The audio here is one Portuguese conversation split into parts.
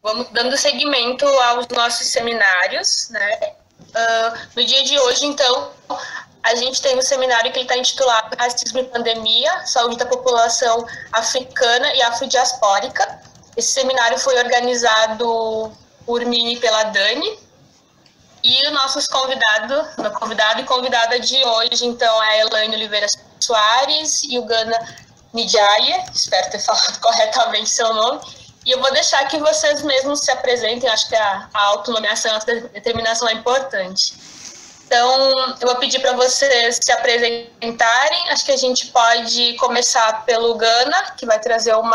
Vamos dando seguimento aos nossos seminários, né? No dia de hoje, então, a gente tem um seminário que ele está intitulado Racismo e Pandemia, Saúde da População Africana e Afrodiaspórica. Esse seminário foi organizado por mim e pela Dani. E o nosso convidado e convidada de hoje, então, é a Elaine Oliveira Soares e o Gana Nidjaye, espero ter falado corretamente seu nome. E eu vou deixar que vocês mesmos se apresentem, acho que a autonomeação, a determinação é importante. Então, eu vou pedir para vocês se apresentarem. Acho que a gente pode começar pelo Gana, que vai trazer um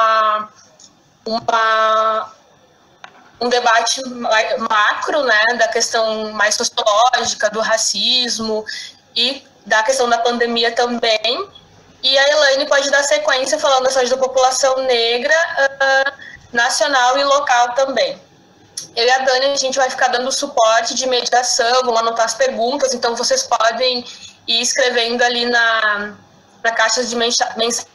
debate macro, né, da questão mais sociológica, do racismo e da questão da pandemia também. E a Elaine pode dar sequência falando da saúde da população negra, nacional e local também. Eu e a Dani, a gente vai ficar dando suporte de mediação, vamos anotar as perguntas, então vocês podem ir escrevendo ali na caixa de mensagens,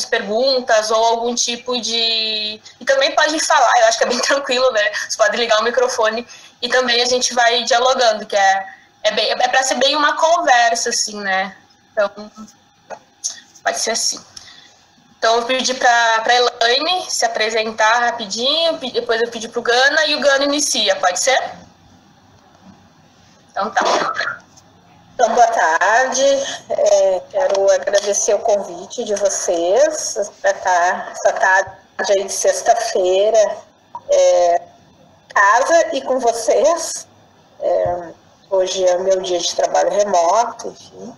perguntas ou algum tipo de... E também pode falar, eu acho que é bem tranquilo, né? Você pode ligar o microfone e também a gente vai dialogando, que é para ser bem uma conversa, assim, né? Então, pode ser assim. Então, eu pedi para a Elaine se apresentar rapidinho, depois eu pedi para o Gana e o Gana inicia, pode ser? Então, tá. Então, boa tarde. Quero agradecer o convite de vocês para estar essa tarde aí de sexta-feira, casa e com vocês. Hoje é o meu dia de trabalho remoto, enfim.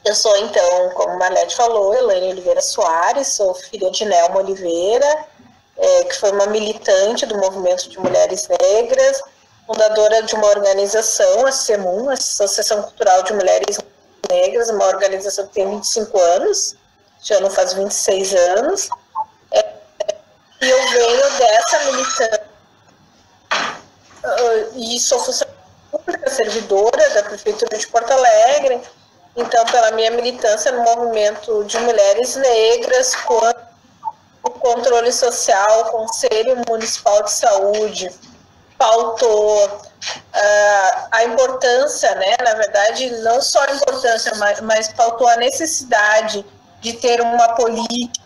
Eu sou, então, como a Marlete falou, Elaine Oliveira Soares, sou filha de Nelma Oliveira, que foi uma militante do movimento de mulheres negras, fundadora de uma organização, a SEMUN, Associação Cultural de Mulheres Negras, uma organização que tem 25 anos, este ano faz 26 anos, e eu venho dessa militância, e sou funcionária pública, servidora da Prefeitura de Porto Alegre. Então, pela minha militância no movimento de mulheres negras, quanto o controle social, o Conselho Municipal de Saúde pautou a importância, né, na verdade, não só a importância, mas pautou a necessidade de ter uma política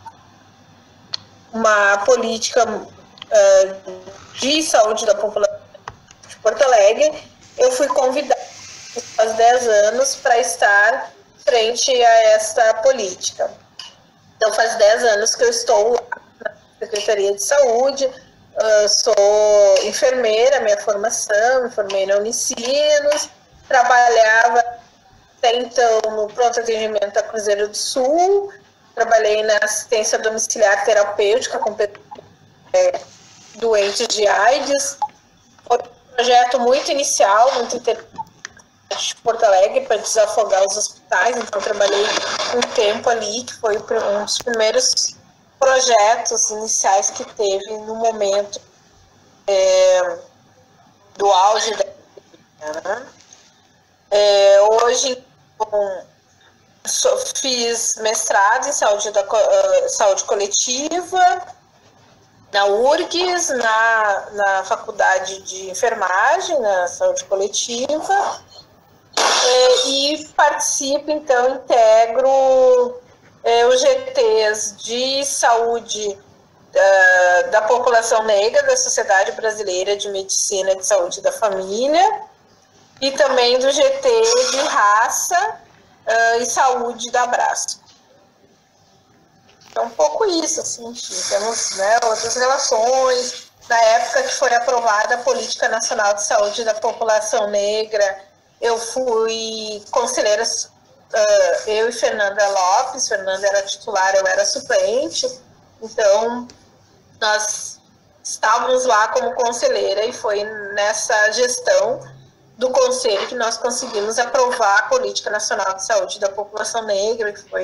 de saúde da população de Porto Alegre. Eu fui convidada faz 10 anos para estar frente a esta política. Então, faz 10 anos que eu estou lá na Secretaria de Saúde, sou enfermeira, minha formação, me formei na Unicinos, trabalhava até então no pronto atendimento da Cruzeiro do Sul, trabalhei na assistência domiciliar terapêutica com doentes de AIDS. Foi um projeto muito inicial, muito interessante, de Porto Alegre, para desafogar os hospitais. Então, trabalhei um tempo ali, que foi um dos primeiros projetos iniciais que teve no momento do auge da pandemia, né? Hoje, fiz mestrado em saúde coletiva na URGS, na Faculdade de Enfermagem, na saúde coletiva, e participo, então, integro os GTs de saúde da população negra, da Sociedade Brasileira de Medicina e de Saúde da Família, e também do GT de raça e saúde da Abraço. Então, um pouco isso, assim, temos, né, outras relações. Na época que foi aprovada a Política Nacional de Saúde da População Negra, eu fui conselheira, eu e Fernanda Lopes. Fernanda era titular, eu era suplente, então nós estávamos lá como conselheira, e foi nessa gestão do conselho que nós conseguimos aprovar a Política Nacional de Saúde da População Negra, que foi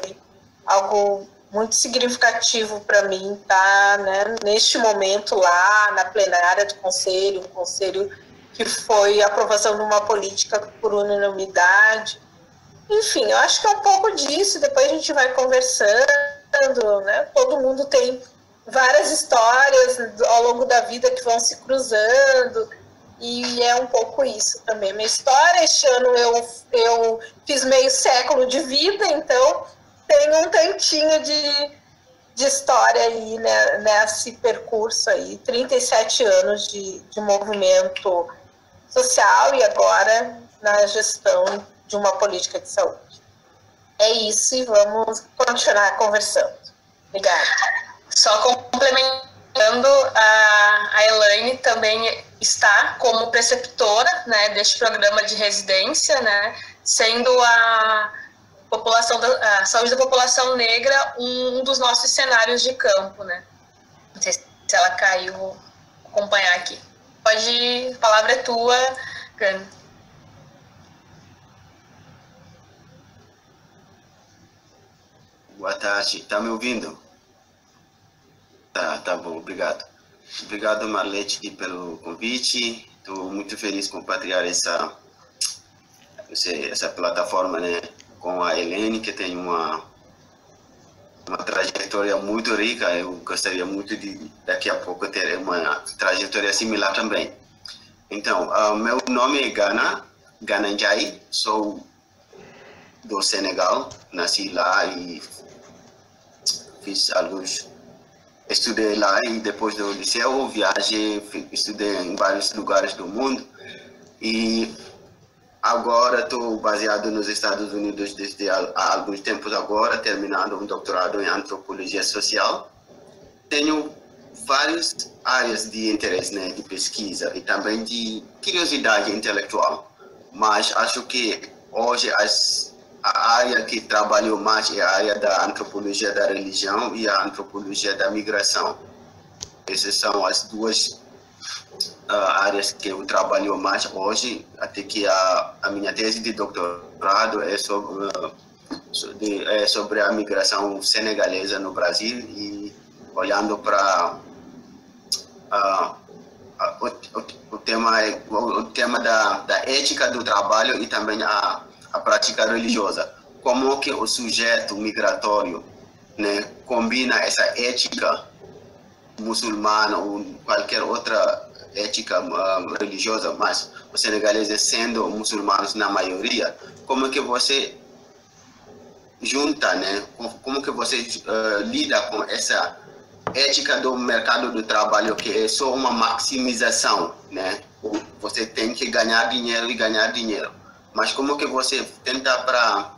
algo muito significativo para mim estar, né, neste momento lá na plenária do conselho, um conselho que foi a aprovação de uma política por unanimidade. Enfim, eu acho que é um pouco disso, depois a gente vai conversando, né? Todo mundo tem várias histórias, histórias ao longo da vida que vão se cruzando, e é um pouco isso também. Minha história, este ano eu fiz meio século de vida, então tenho um tantinho de história aí, né, nesse percurso aí, 37 anos de movimento social e agora na gestão de uma política de saúde. É isso, e vamos continuar conversando. Obrigada. Só complementando, a Elaine também está como preceptora, né, deste programa de residência, né, sendo a saúde da população negra um dos nossos cenários de campo, né. Não sei se ela caiu, vou acompanhar aqui. A palavra é tua, Gana. Boa tarde, tá me ouvindo? Tá bom, obrigado. Obrigado, Marlete, pelo convite. Estou muito feliz de compartilhar essa plataforma, né, com a Elaine, que tem uma trajetória muito rica. Eu gostaria muito de, daqui a pouco, ter uma trajetória similar também. Então, meu nome é Gana Ndiaye, sou do Senegal, nasci lá e estudei lá, e depois do liceu viajei, estudei em vários lugares do mundo, e agora estou baseado nos Estados Unidos desde há alguns tempos agora, terminando um doutorado em antropologia social. Tenho várias áreas de interesse, né, de pesquisa e também de curiosidade intelectual, mas acho que hoje a área que trabalho mais é a área da antropologia da religião e a antropologia da migração. Essas são as duas áreas que eu trabalho mais hoje, até que a minha tese de doutorado é sobre a migração senegalesa no Brasil, e olhando para o tema da ética do trabalho e também a prática religiosa. Como que o sujeito migratório, né, combina essa ética muçulmana ou qualquer outra ética religiosa, mas os senegaleses sendo muçulmanos na maioria, como que você junta, né, como que você lida com essa ética do mercado do trabalho, que é só uma maximização, né? Você tem que ganhar dinheiro e ganhar dinheiro. Mas como que você tenta para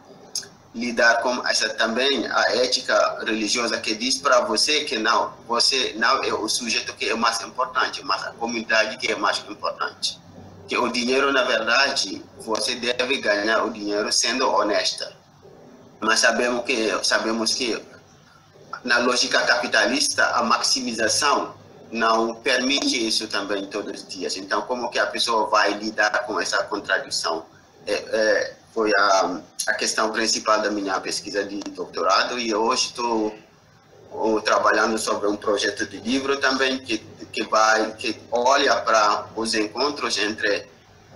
lidar com essa também a ética religiosa que diz para você que você não é o sujeito que é mais importante, mas a comunidade que é mais importante. Que o dinheiro, na verdade, você deve ganhar o dinheiro sendo honesta. Mas sabemos que na lógica capitalista a maximização não permite isso também todos os dias. Então, como que a pessoa vai lidar com essa contradição? Foi a questão principal da minha pesquisa de doutorado, e hoje estou trabalhando sobre um projeto de livro também que olha para os encontros entre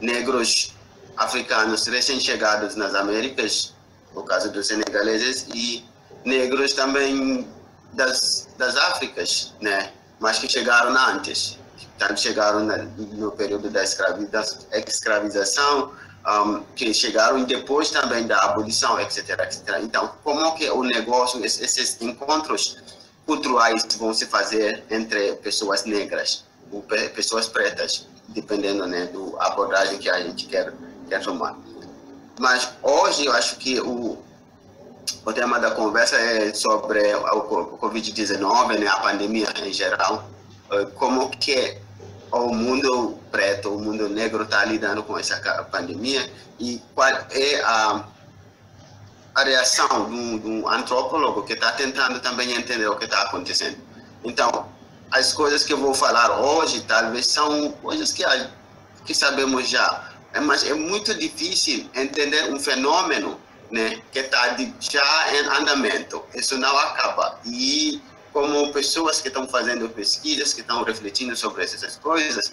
negros africanos recém-chegados nas Américas, no caso dos senegaleses, e negros também das Áfricas, né, mas que chegaram antes, chegaram no período da escravização, que chegaram depois também da abolição, etc, etc. Então, como que o negócio, esses encontros culturais vão se fazer entre pessoas negras ou pessoas pretas, dependendo, né, da abordagem que a gente quer tomar. Mas hoje eu acho que o tema da conversa é sobre o Covid-19, né, a pandemia em geral, como que o mundo preto, o mundo negro está lidando com essa pandemia, e qual é a reação de um antropólogo que está tentando também entender o que está acontecendo. Então, as coisas que eu vou falar hoje talvez são coisas que sabemos já, mas é muito difícil entender um fenômeno, né, que está já em andamento. Isso não acaba. E como pessoas que estão fazendo pesquisas, que estão refletindo sobre essas coisas,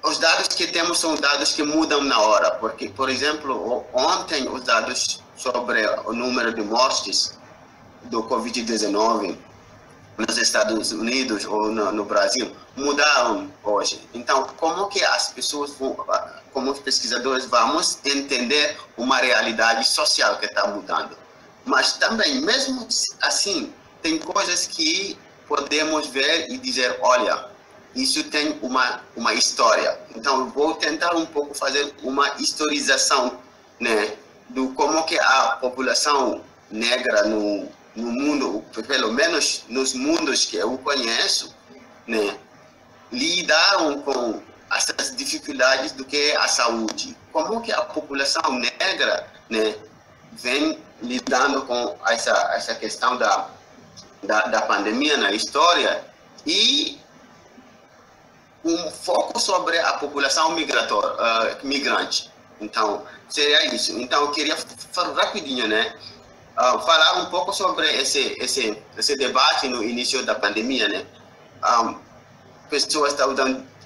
os dados que temos são dados que mudam na hora, porque, por exemplo, ontem os dados sobre o número de mortes do Covid-19 nos Estados Unidos ou no Brasil mudaram hoje. Então, como que as pessoas, como os pesquisadores, vamos entender uma realidade social que está mudando? Mas também, mesmo assim, tem coisas que podemos ver e dizer, olha, isso tem uma história. Então, eu vou tentar um pouco fazer uma historização, né, do como que a população negra no mundo, pelo menos nos mundos que eu conheço, né, lidaram com essas dificuldades do que a saúde. Como que a população negra, né, vem lidando com essa questão da pandemia na história, e um foco sobre a população migrante. Então, seria isso. Então, eu queria rapidinho, né, falar um pouco sobre esse debate no início da pandemia, né? Pessoas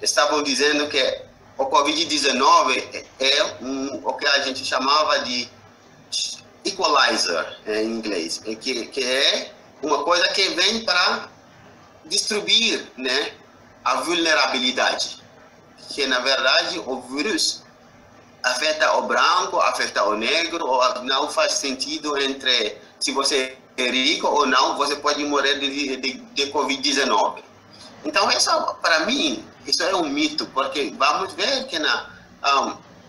estavam dizendo que o Covid-19 é o que a gente chamava de equalizer em inglês, que é uma coisa que vem para distribuir, né, a vulnerabilidade, que na verdade o vírus afeta o branco, afeta o negro, ou não faz sentido entre se você é rico ou não, você pode morrer de Covid-19. Então, isso, para mim, isso é um mito, porque vamos ver que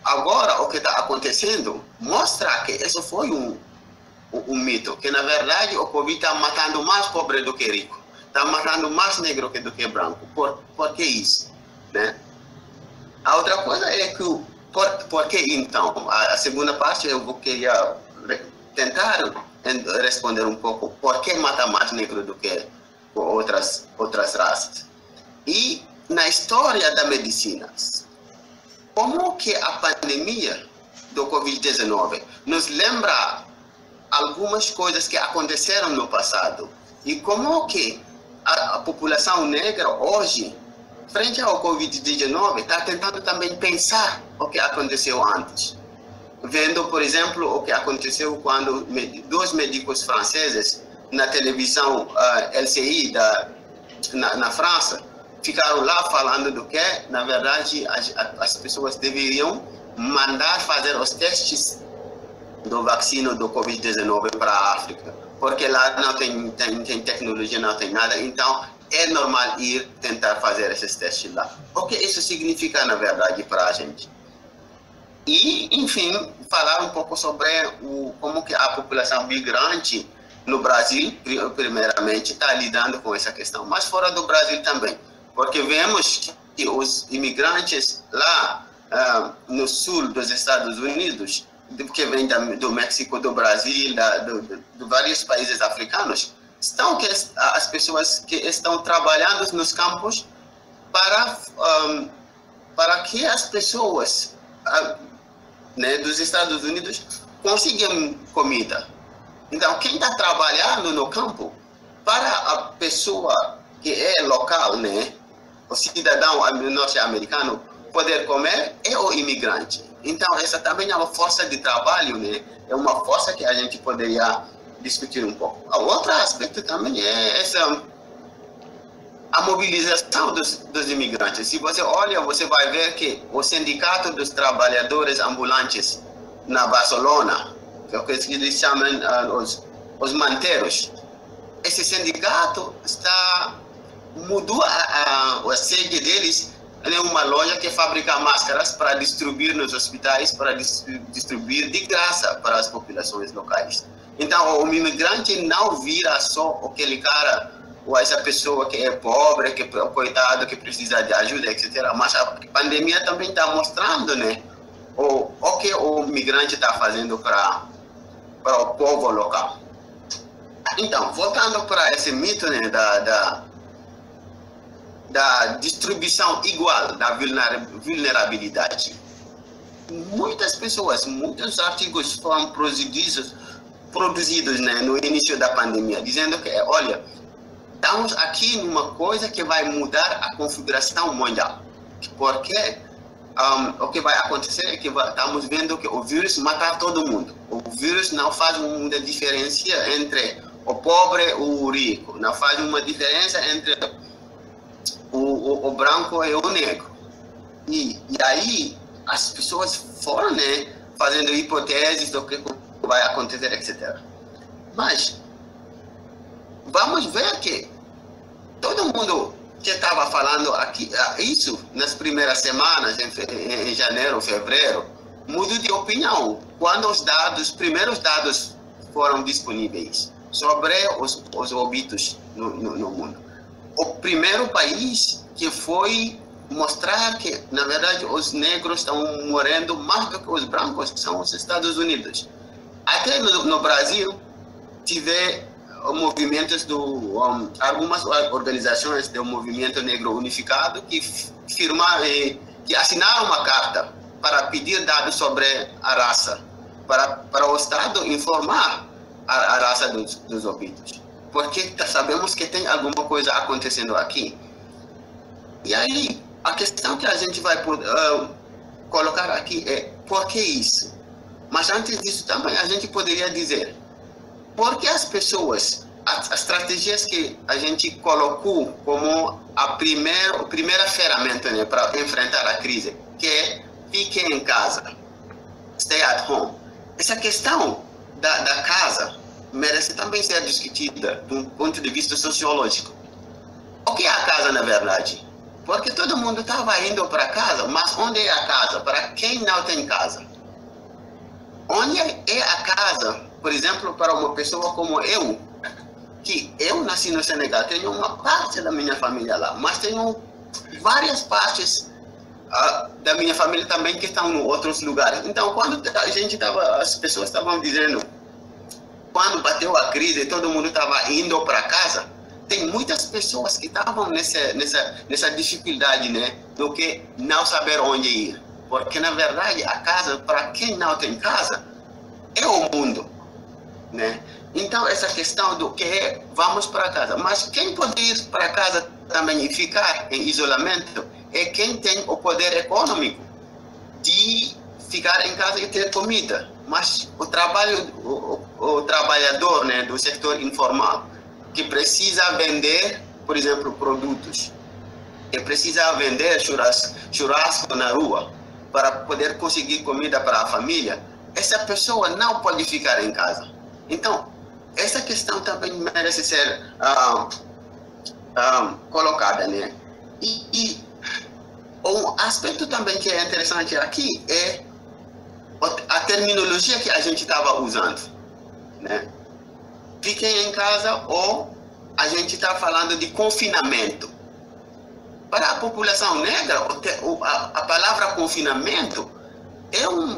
agora o que está acontecendo mostra que isso foi um mito, que na verdade o Covid está matando mais pobre do que rico, está matando mais negro do que branco. Por que isso? Né? A outra coisa é que por que então? A segunda parte eu queria tentar responder um pouco por que mata mais negro do que outras raças. E na história da medicina, como que a pandemia do Covid-19 nos lembra algumas coisas que aconteceram no passado, e como que a população negra hoje, frente ao Covid-19, está tentando também pensar o que aconteceu antes. Vendo, por exemplo, o que aconteceu quando dois médicos franceses na televisão LCI na França ficaram lá falando do que, na verdade, as pessoas deveriam mandar fazer os testes do vacina do Covid-19 para a África, porque lá não tem tecnologia, não tem nada, então é normal ir tentar fazer esses testes lá. O que isso significa, na verdade, para a gente? E, enfim, falar um pouco sobre como que a população migrante no Brasil, primeiramente, está lidando com essa questão, mas fora do Brasil também, porque vemos que os imigrantes lá no sul dos Estados Unidos, que vem do México, do Brasil, de vários países africanos, estão as pessoas que estão trabalhando nos campos para que as pessoas né, dos Estados Unidos consigam comida. Então, quem está trabalhando no campo, para a pessoa que é local, né, o cidadão norte-americano, poder comer, é o imigrante. Então, essa também é uma força de trabalho, né? É uma força que a gente poderia discutir um pouco. O outro aspecto também é a mobilização dos imigrantes. Se você olha, você vai ver que o Sindicato dos Trabalhadores Ambulantes na Barcelona, que é o que eles chamam os manteiros, esse sindicato mudou a sede deles em uma loja que fabrica máscaras para distribuir nos hospitais, para distribuir de graça para as populações locais. Então, o imigrante não vira só aquele cara ou essa pessoa que é pobre, que é coitado, que precisa de ajuda, etc. Mas a pandemia também está mostrando, né, o que o imigrante está fazendo para o povo local. Então, voltando para esse mito, né, da distribuição igual da vulnerabilidade. Muitas pessoas, muitos artigos foram produzidos, né, no início da pandemia, dizendo que, olha, estamos aqui numa coisa que vai mudar a configuração mundial. Porque o que vai acontecer é que estamos vendo que o vírus mata todo mundo. O vírus não faz muita diferença entre o pobre e o rico, não faz uma diferença entre o branco e o negro. E aí as pessoas foram, né, fazendo hipóteses do que vai acontecer, etc. Mas vamos ver que todo mundo que estava falando aqui, isso nas primeiras semanas, em janeiro, fevereiro, mudou de opinião quando os primeiros dados foram disponíveis sobre os óbitos no mundo. O primeiro país que foi mostrar que, na verdade, os negros estão morrendo mais do que os brancos são os Estados Unidos. Até no Brasil, tive movimentos algumas organizações do Movimento Negro Unificado que assinaram uma carta para pedir dados sobre a raça, para o Estado informar a raça dos óbitos, porque sabemos que tem alguma coisa acontecendo aqui. E aí, a questão que a gente vai colocar aqui é por que isso? Mas antes disso também a gente poderia dizer, por que as pessoas, as estratégias que a gente colocou como a primeira ferramenta, né, para enfrentar a crise, que é fique em casa, stay at home. Essa questão da casa merece também ser discutida de um ponto de vista sociológico. O que é a casa, na verdade? Porque todo mundo estava indo para casa, mas onde é a casa? Para quem não tem casa? Onde é a casa, por exemplo, para uma pessoa como eu, que eu nasci no Senegal, tenho uma parte da minha família lá, mas tenho várias partes da minha família também que estão em outros lugares. Então, quando as pessoas estavam dizendo, quando bateu a crise, todo mundo estava indo para casa, tem muitas pessoas que estavam nessa dificuldade, né, do que não saber onde ir. Porque, na verdade, a casa, para quem não tem casa, é o mundo, né? Então, essa questão do que vamos para casa. Mas quem pode ir para casa também e ficar em isolamento é quem tem o poder econômico de ficar em casa e ter comida. Mas o trabalhador, né, do setor informal, que precisa vender, por exemplo, produtos, que precisa vender churrasco na rua para poder conseguir comida para a família, essa pessoa não pode ficar em casa. Então, essa questão também merece ser colocada, né? E um aspecto também que é interessante aqui é a terminologia que a gente estava usando, né? Fiquem em casa, ou a gente está falando de confinamento. Para a população negra, a palavra confinamento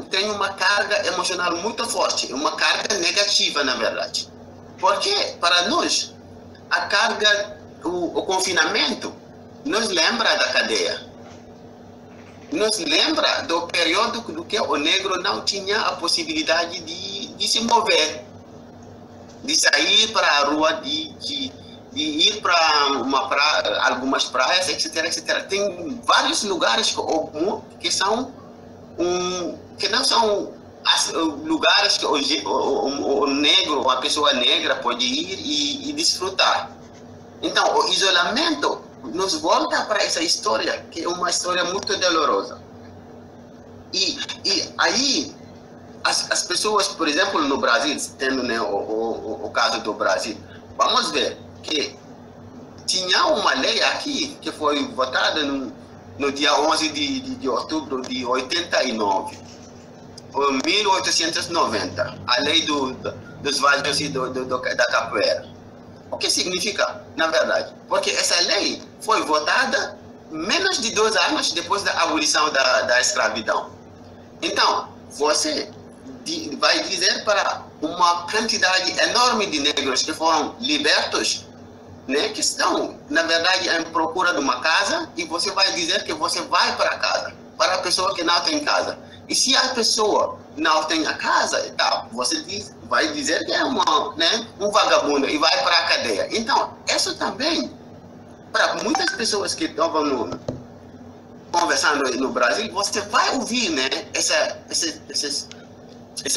tem uma carga emocional muito forte, uma carga negativa, na verdade. Porque, para nós, a carga, o confinamento, nos lembra da cadeia. Nos lembra do período do que o negro não tinha a possibilidade de se mover, de sair para a rua, de ir para algumas praias, etc, etc. Tem vários lugares que não são lugares que o negro, a pessoa negra pode ir e desfrutar. Então, o isolamento nos volta para essa história, que é uma história muito dolorosa. E aí, as pessoas, por exemplo, no Brasil, tendo, né, o caso do Brasil, vamos ver que tinha uma lei aqui que foi votada no dia 11 de outubro de 89, 1890, a lei dos vagos e da capoeira. O que significa, na verdade? Porque essa lei foi votada menos de 2 anos depois da abolição da escravidão. Então, você vai dizer para uma quantidade enorme de negros que foram libertos, né, que estão, na verdade, em procura de uma casa, e você vai dizer que você vai para casa, para a pessoa que não tem casa. E se a pessoa não tem a casa, tá, você vai dizer que é um vagabundo e vai para a cadeia. Então, isso também, para muitas pessoas que estavam conversando no Brasil, você vai ouvir, né, essa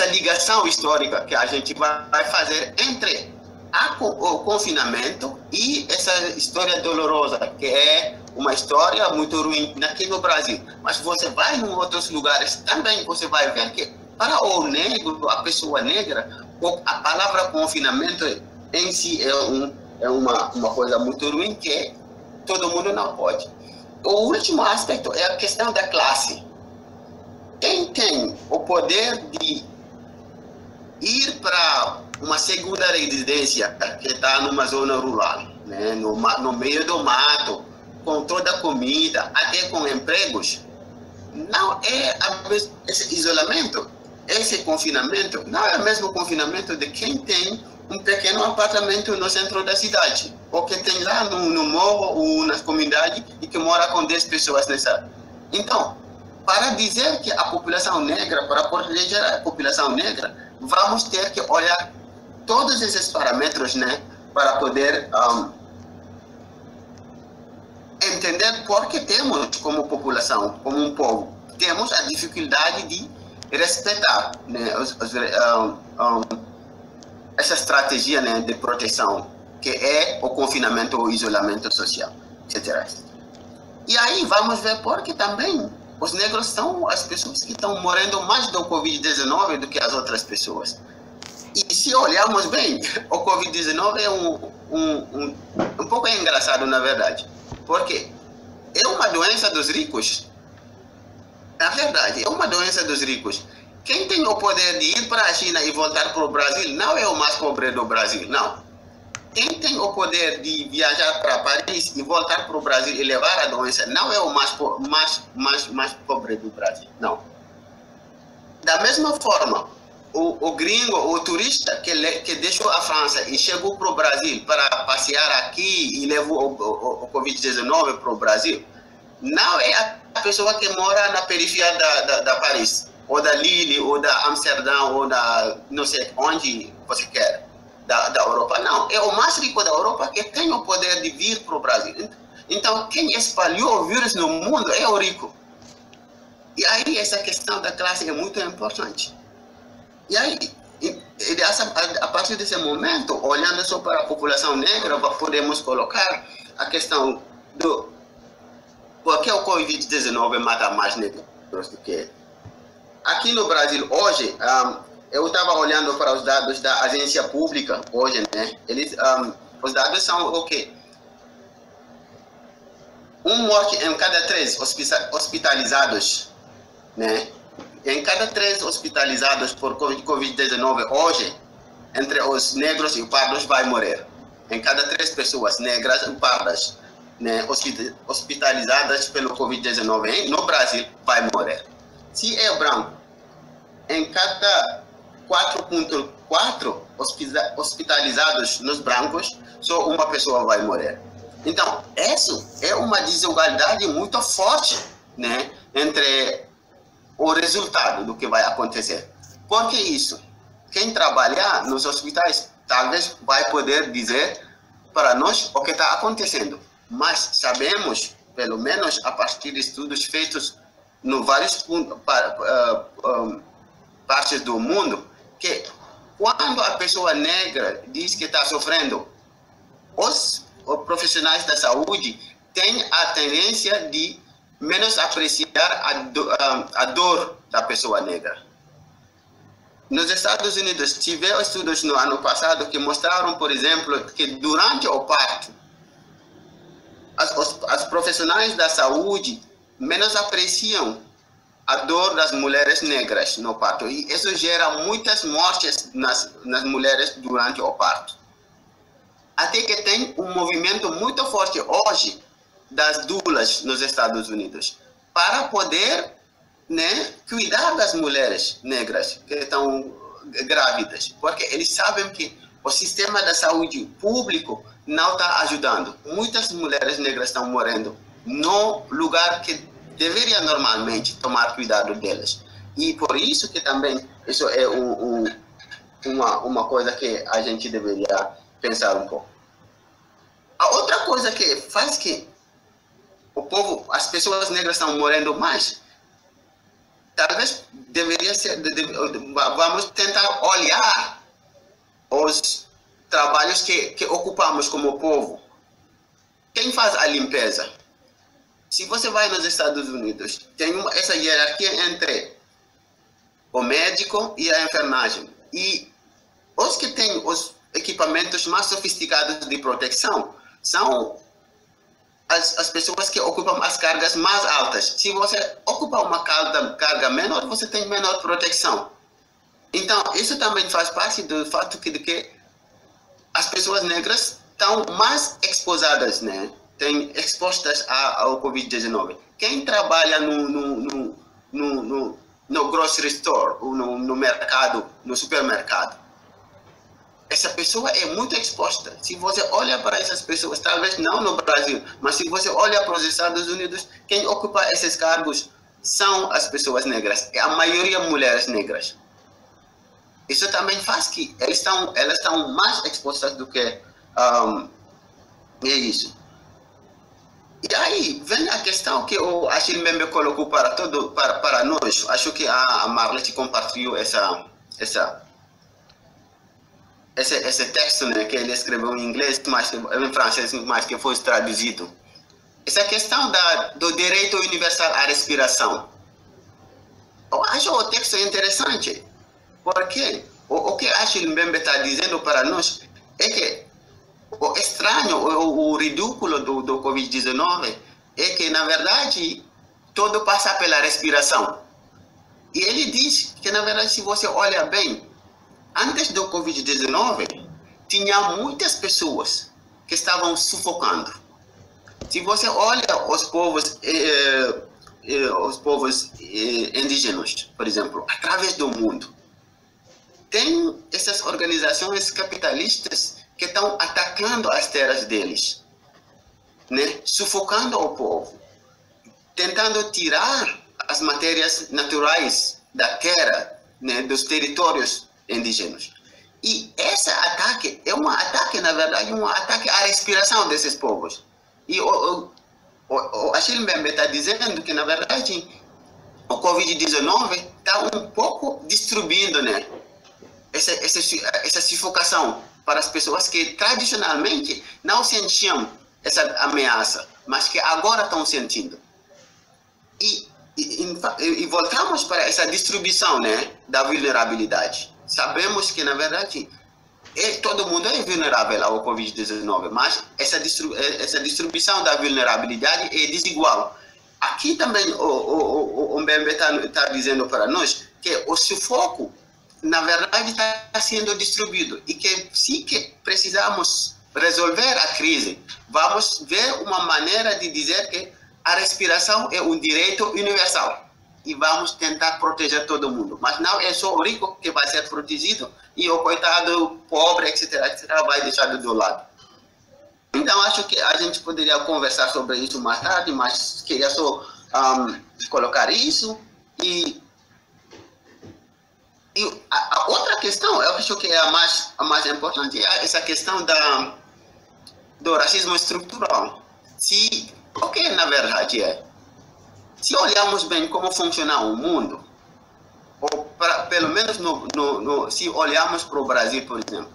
ligação histórica que a gente vai fazer entre o confinamento e essa história dolorosa, que é uma história muito ruim aqui no Brasil. Mas você vai em outros lugares também, você vai ver que para o negro, a pessoa negra, a palavra confinamento em si é uma coisa muito ruim que todo mundo não pode. O último aspecto é a questão da classe. Quem tem o poder de ir para uma segunda residência que está numa zona rural, né, no meio do mato, com toda a comida, até com empregos, não é esse isolamento, esse confinamento, não é o mesmo confinamento de quem tem um pequeno apartamento no centro da cidade, ou que tem lá no morro ou na comunidade e que mora com 10 pessoas nessa. Então, para dizer que a população negra, para proteger a população negra, vamos ter que olhar todos esses parâmetros, né, para poder entender por que temos, como população, como um povo, temos a dificuldade de respeitar, né, essa estratégia, né, de proteção, que é o confinamento ou isolamento social, etc. E aí vamos ver por que também os negros são as pessoas que estão morrendo mais do Covid-19 do que as outras pessoas. E se olharmos bem, o Covid-19 é um pouco engraçado, na verdade, porque é uma doença dos ricos. Na verdade, é uma doença dos ricos. Quem tem o poder de ir para a China e voltar para o Brasil não é o mais pobre do Brasil, não. Quem tem o poder de viajar para Paris e voltar para o Brasil e levar a doença não é o mais pobre do Brasil, não. Da mesma forma, o gringo, o turista que deixou a França e chegou para o Brasil para passear aqui e levou o Covid-19 para o Brasil, não é a pessoa que mora na periferia da Paris, ou da Lille, ou da Amsterdã, ou da não sei onde você quer, da Europa. Não, é o mais rico da Europa que tem o poder de vir para o Brasil. Então, quem espalhou o vírus no mundo é o rico. E aí, essa questão da classe é muito importante. E aí, a partir desse momento, olhando só para a população negra, podemos colocar a questão do por que o Covid-19 mata mais negros do que... Aqui no Brasil, hoje, eu estava olhando para os dados da agência pública, hoje, né? Os dados são o quê? Morte em cada 3 hospitalizados, né? Em cada 3 hospitalizados por Covid-19 hoje, entre os negros e pardos vai morrer. Em cada 3 pessoas negras e pardas, né, hospitalizadas pelo Covid-19 no Brasil, vai morrer. Se é branco, em cada 4,4 hospitalizados nos brancos, só uma pessoa vai morrer. Então, isso é uma desigualdade muito forte, né, entre o resultado do que vai acontecer. Por que isso? Quem trabalhar nos hospitais talvez vai poder dizer para nós o que está acontecendo. Mas sabemos, pelo menos a partir de estudos feitos em várias partes do mundo, que quando a pessoa negra diz que está sofrendo, os profissionais da saúde têm a tendência de menos apreciar a dor da pessoa negra. Nos Estados Unidos, tiveram estudos no ano passado que mostraram, por exemplo, que durante o parto, as profissionais da saúde menos apreciam a dor das mulheres negras no parto. E isso gera muitas mortes nas mulheres durante o parto. Até que tem um movimento muito forte hoje das doulas nos Estados Unidos para poder, né, cuidar das mulheres negras que estão grávidas, porque eles sabem que o sistema da saúde público não está ajudando. Muitas mulheres negras estão morrendo no lugar que deveria normalmente tomar cuidado delas. E por isso que também isso é uma coisa que a gente deveria pensar um pouco. A outra coisa que faz que o povo, as pessoas negras estão morrendo mais, talvez deveria ser, vamos tentar olhar os trabalhos que ocupamos como povo. Quem faz a limpeza? Se você vai nos Estados Unidos, tem essa hierarquia entre o médico e a enfermagem. E os que têm os equipamentos mais sofisticados de proteção são as pessoas que ocupam as cargas mais altas. Se você ocupa uma carga menor, você tem menor proteção. Então, isso também faz parte do fato que as pessoas negras estão mais exposadas, né? Têm expostas ao Covid-19. Quem trabalha no grocery store, ou no mercado, no supermercado, essa pessoa é muito exposta. Se você olha para essas pessoas, talvez não no Brasil, mas se você olha para os Estados Unidos, quem ocupa esses cargos são as pessoas negras, a maioria mulheres negras. Isso também faz que elas estão mais expostas do que é isso. E aí vem a questão que o Achille Mbembe colocou para nós. Acho que a Marlete compartilhou esse texto, né, que ele escreveu em inglês, em francês, mas que foi traduzido. Essa questão do direito universal à respiração. Eu acho o texto interessante, porque o que Achille Mbembe está dizendo para nós é que o estranho, o ridículo do Covid-19 é que, na verdade, tudo passa pela respiração. E ele diz que, na verdade, se você olha bem, antes do Covid-19, tinha muitas pessoas que estavam sufocando. Se você olha os povos indígenas, por exemplo, através do mundo, tem essas organizações capitalistas que estão atacando as terras deles, né? Sufocando o povo, tentando tirar as matérias naturais da terra, né? Dos territórios indígenas. E esse ataque é um ataque, na verdade, um ataque à respiração desses povos. E o Achille Mbembe está dizendo que, na verdade, o Covid-19 está um pouco distribuindo, né? Essa sufocação para as pessoas que tradicionalmente não sentiam essa ameaça, mas que agora estão sentindo. E voltamos para essa distribuição, né, da vulnerabilidade. Sabemos que, na verdade, todo mundo é vulnerável ao Covid-19, mas essa distribuição da vulnerabilidade é desigual. Aqui também o Mbembe está dizendo para nós que o sufoco, na verdade, está sendo distribuído e que se que precisamos resolver a crise, vamos ver uma maneira de dizer que a respiração é um direito universal e vamos tentar proteger todo mundo. Mas não é só o rico que vai ser protegido e o coitado, pobre, etc., vai deixado do lado. Então, acho que a gente poderia conversar sobre isso mais tarde, mas queria só colocar isso. E a outra questão, eu acho que é a mais importante, é essa questão do racismo estrutural. O que na verdade é? Se olharmos bem como funciona o mundo, ou pelo menos se olharmos para o Brasil, por exemplo,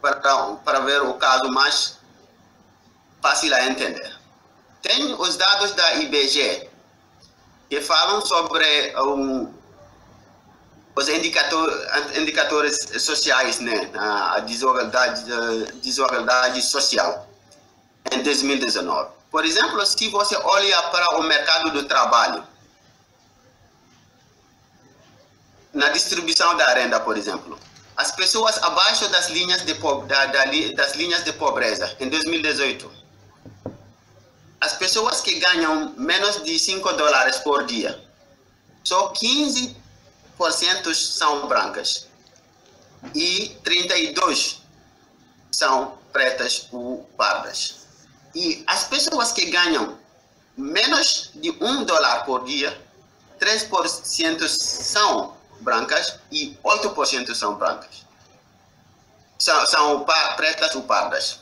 para ver o caso mais fácil a entender. Tem os dados da IBGE, que falam sobre os indicadores sociais, né, a desigualdade social em 2019. Por exemplo, se você olha para o mercado do trabalho, na distribuição da renda, por exemplo, as pessoas abaixo das linhas de pobreza, em 2018, as pessoas que ganham menos de $5 por dia, só 15% são brancas e 32% são pretas ou pardas. E as pessoas que ganham menos de $1 por dia, 3% são brancas e 8% são brancas. São pretas ou pardas.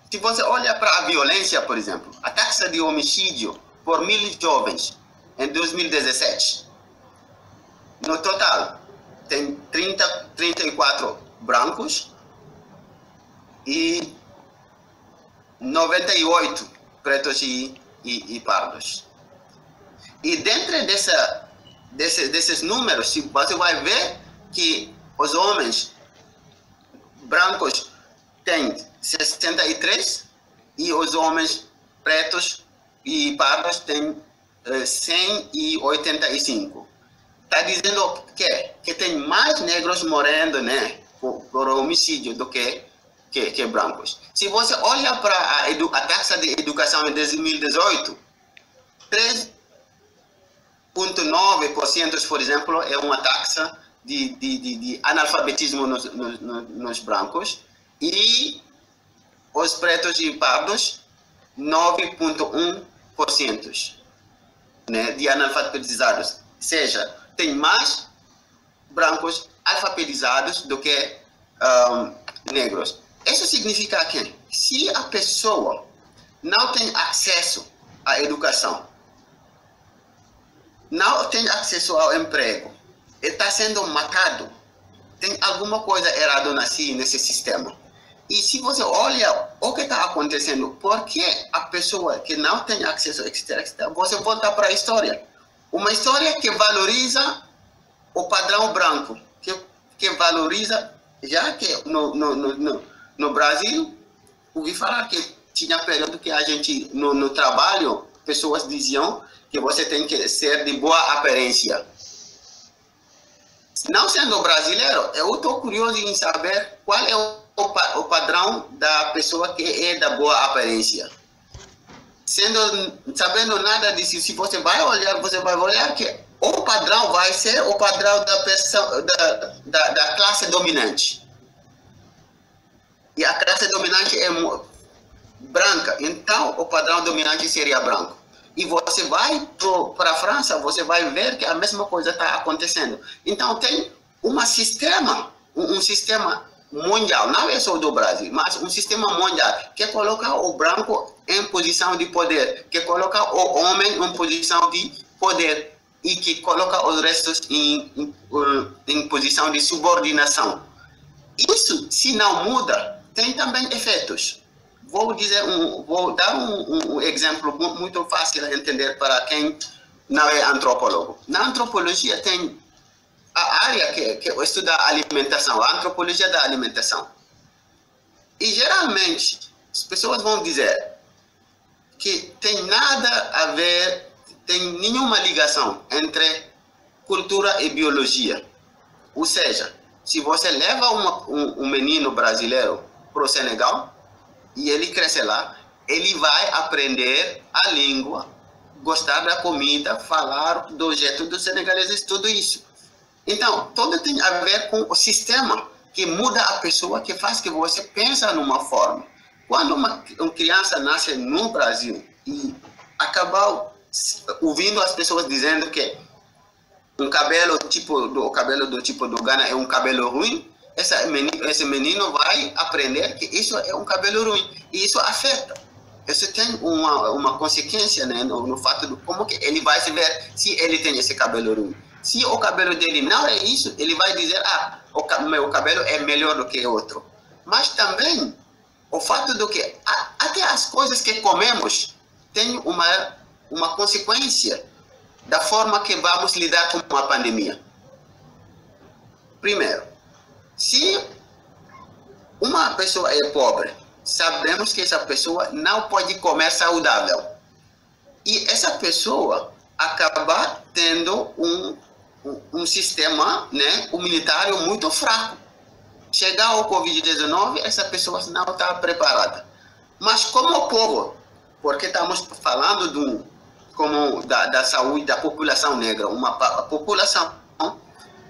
Se você olha para a violência, por exemplo, a taxa de homicídio por 1.000 jovens em 2017, no total, tem 34 brancos e 98 pretos e pardos. E dentro desses números, você vai ver que os homens brancos têm 63 e os homens pretos e pardos têm 185. Está dizendo que tem mais negros morrendo, né, por homicídio do que brancos. Se você olha para a taxa de educação em 2018, 3,9%, por exemplo, é uma taxa de analfabetismo nos brancos, e os pretos e pardos, 9,1%, né, de analfabetizados. Ou seja, tem mais brancos alfabetizados do que negros. Isso significa que se a pessoa não tem acesso à educação, não tem acesso ao emprego, está sendo matado, tem alguma coisa errada nesse sistema. E se você olha o que está acontecendo, por que a pessoa que não tem acesso externo, você volta para a história. Uma história que valoriza o padrão branco, que valoriza, já que no Brasil, ouvi falar que tinha período que a gente, no trabalho, pessoas diziam que você tem que ser de boa aparência. Não sendo brasileiro, eu estou curioso em saber qual é o padrão da pessoa que é da boa aparência. Sabendo nada disso, se você vai olhar que o padrão vai ser o padrão da classe dominante. E a classe dominante é branca, então o padrão dominante seria branco. E você vai para a França, você vai ver que a mesma coisa está acontecendo. Então tem um sistema mundial, não é só do Brasil, mas um sistema mundial que coloca o branco em posição de poder, que coloca o homem em posição de poder e que coloca os restos em posição de subordinação. Isso, se não muda, tem também efeitos. Vou dar um exemplo muito fácil de entender para quem não é antropólogo. Na antropologia tem a área que estuda a alimentação, a antropologia da alimentação. E geralmente as pessoas vão dizer que tem nada a ver, tem nenhuma ligação entre cultura e biologia. Ou seja, se você leva um menino brasileiro para o Senegal e ele cresce lá, ele vai aprender a língua, gostar da comida, falar do jeito dos senegaleses, tudo isso. Então, tudo tem a ver com o sistema que muda a pessoa, que faz que você pensa numa forma. Quando uma criança nasce no Brasil e acaba ouvindo as pessoas dizendo que o cabelo do tipo do Ghana é um cabelo ruim, esse menino vai aprender que isso é um cabelo ruim. E isso afeta. Isso tem uma consequência, né, no fato de como que ele vai se ver se ele tem esse cabelo ruim. Se o cabelo dele não é isso, ele vai dizer, meu cabelo é melhor do que outro. Mas também o fato de que até as coisas que comemos têm uma consequência da forma que vamos lidar com a pandemia. Primeiro, se uma pessoa é pobre, sabemos que essa pessoa não pode comer saudável. E essa pessoa acaba tendo um sistema, né, imunitário muito fraco. Chegar ao Covid-19, essa pessoa não está preparada. Mas como povo, porque estamos falando da saúde da população negra, uma população,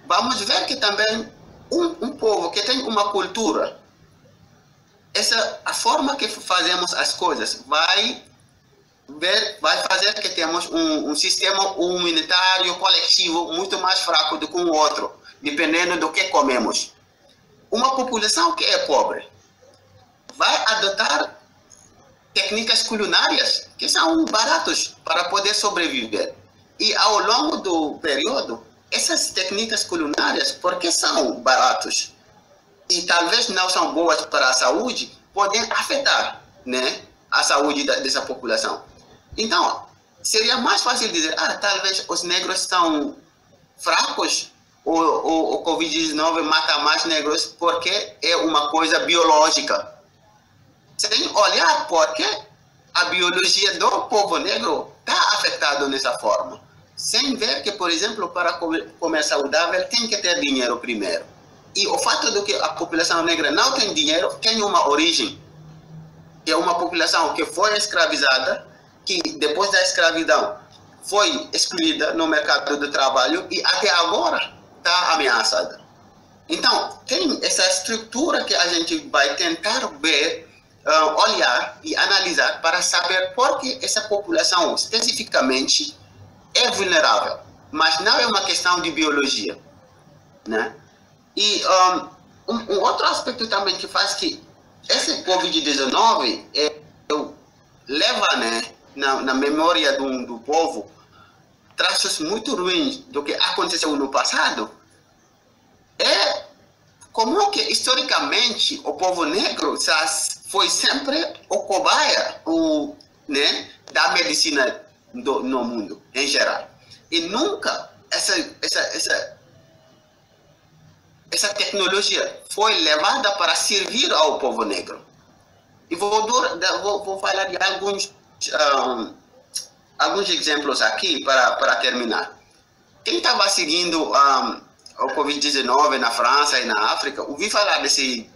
vamos ver que também um povo que tem uma cultura, a forma que fazemos as coisas vai fazer que temos um sistema imunitário coletivo muito mais fraco do que o outro, dependendo do que comemos. Uma população que é pobre vai adotar técnicas culinárias que são baratas para poder sobreviver. E ao longo do período, essas técnicas culinárias, porque são baratas e talvez não são boas para a saúde, podem afetar, né, a saúde dessa população. Então, seria mais fácil dizer, talvez os negros são fracos, ou o Covid-19 mata mais negros porque é uma coisa biológica. Sem olhar porque a biologia do povo negro está afetada dessa forma. Sem ver que, por exemplo, para comer saudável tem que ter dinheiro primeiro. E o fato de que a população negra não tem dinheiro tem uma origem. Que é uma população que foi escravizada, que depois da escravidão foi excluída no mercado de trabalho e até agora está ameaçada. Então, tem essa estrutura que a gente vai tentar ver, olhar e analisar para saber por que essa população especificamente é vulnerável. Mas não é uma questão de biologia, né? E um outro aspecto também que faz que esse Covid-19 leva, né, na memória do povo traços muito ruins do que aconteceu no passado, é como que historicamente o povo negro foi sempre o cobaia, né, da medicina no mundo em geral. E nunca essa tecnologia foi levada para servir ao povo negro. E vou falar de alguns exemplos aqui para terminar. Quem estava seguindo o Covid-19 na França e na África, ouvi falar desse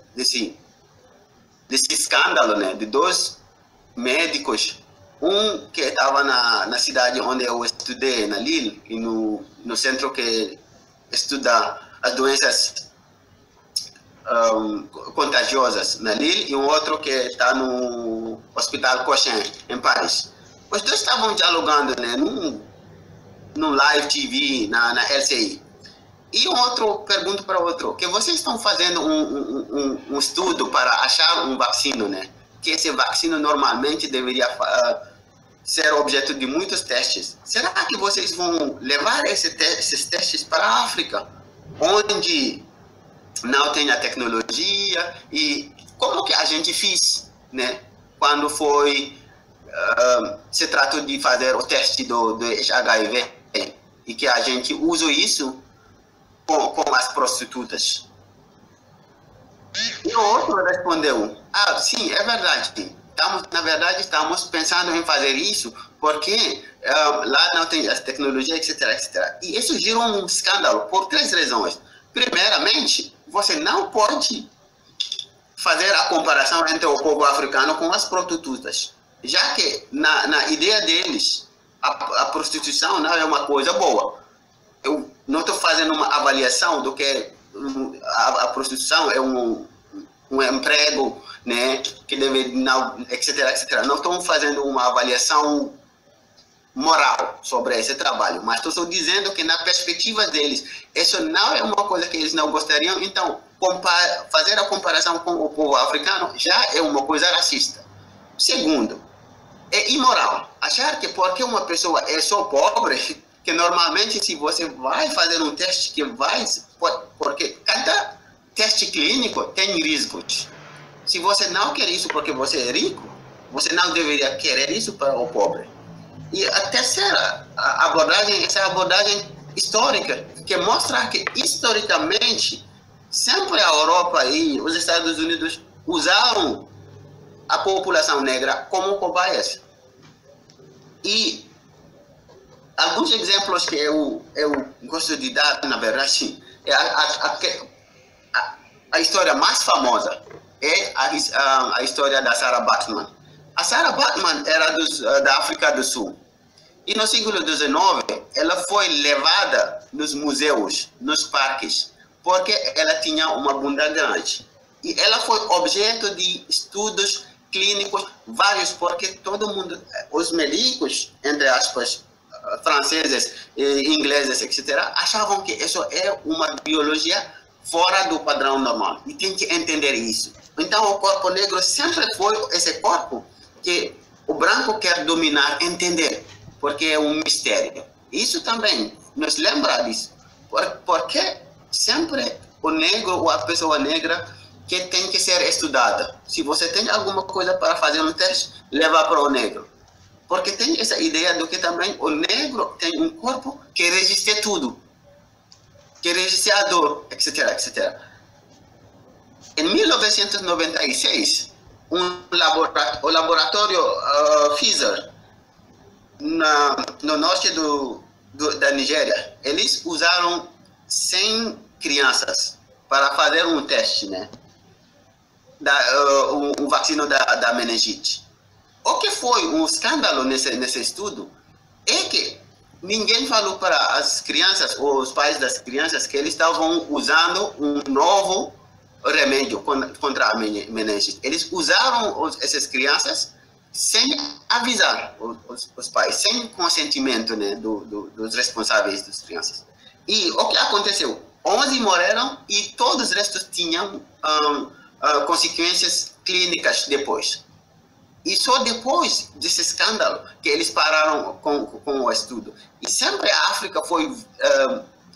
escândalo, né, de 2 médicos, um que estava na cidade onde eu estudei, na Lille, e no centro que estuda as doenças contagiosas na Lille, e um outro que está no Hospital Cochin, em Paris. Os dois estavam dialogando, né, num live TV na LCI. E um outro pergunta para o outro, que vocês estão fazendo um estudo para achar um vacino, né? Que esse vacino normalmente deveria ser objeto de muitos testes. Será que vocês vão levar esses testes para a África, onde não tem a tecnologia? E como que a gente fez, né, quando se tratou de fazer o teste do HIV, e que a gente usa isso com as prostitutas? E o outro respondeu, sim, é verdade. Na verdade, estamos pensando em fazer isso porque lá não tem as tecnologias, etc, etc. E isso gerou um escândalo por 3 razões. Primeiramente, você não pode fazer a comparação entre o povo africano com as prostitutas, já que na ideia deles, a prostituição não é uma coisa boa. Eu não estou fazendo uma avaliação do que a prostituição é um emprego, né, que deve, não, etc, etc. Não estou fazendo uma avaliação moral sobre esse trabalho, mas estou só dizendo que na perspectiva deles, isso não é uma coisa que eles não gostariam. Então, fazer a comparação com o povo africano já é uma coisa racista. Segundo, é imoral achar que porque uma pessoa é só pobre, que normalmente se você vai fazer um teste porque cada teste clínico tem riscos. Se você não quer isso porque você é rico, você não deveria querer isso para o pobre. E a terceira abordagem, essa abordagem histórica, que mostra que historicamente sempre a Europa e os Estados Unidos usaram a população negra como cobaias. E alguns exemplos que eu gosto de dar, na verdade, é a história mais famosa é a história da Sarah Baartman. A Sarah Baartman era da África do Sul. E no século XIX, ela foi levada nos museus, nos parques, porque ela tinha uma bunda grande. E ela foi objeto de estudos clínicos vários, porque todo mundo, os médicos, entre aspas, franceses, ingleses, etc., achavam que isso é uma biologia fora do padrão normal. E tem que entender isso. Então, o corpo negro sempre foi esse corpo que o branco quer dominar, entender, porque é um mistério. Isso também nos lembra disso, porque sempre o negro ou a pessoa negra que tem que ser estudada. Se você tem alguma coisa para fazer um teste, leva para o negro. Porque tem essa ideia de que também o negro tem um corpo que resiste tudo. Que resiste à dor, etc, etc. Em 1996, o laboratório Pfizer, no norte da Nigéria, eles usaram 100 crianças para fazer um teste, né? Um vacina da meningite. O que foi um escândalo nesse estudo é que ninguém falou para as crianças, ou os pais das crianças, que eles estavam usando um novo remédio contra a meningite. Eles usaram essas crianças sem avisar os pais, sem consentimento, né, dos responsáveis das crianças. E o que aconteceu? 11 morreram e todos os restos tinham consequências clínicas depois. E só depois desse escândalo que eles pararam com o estudo. E sempre a África foi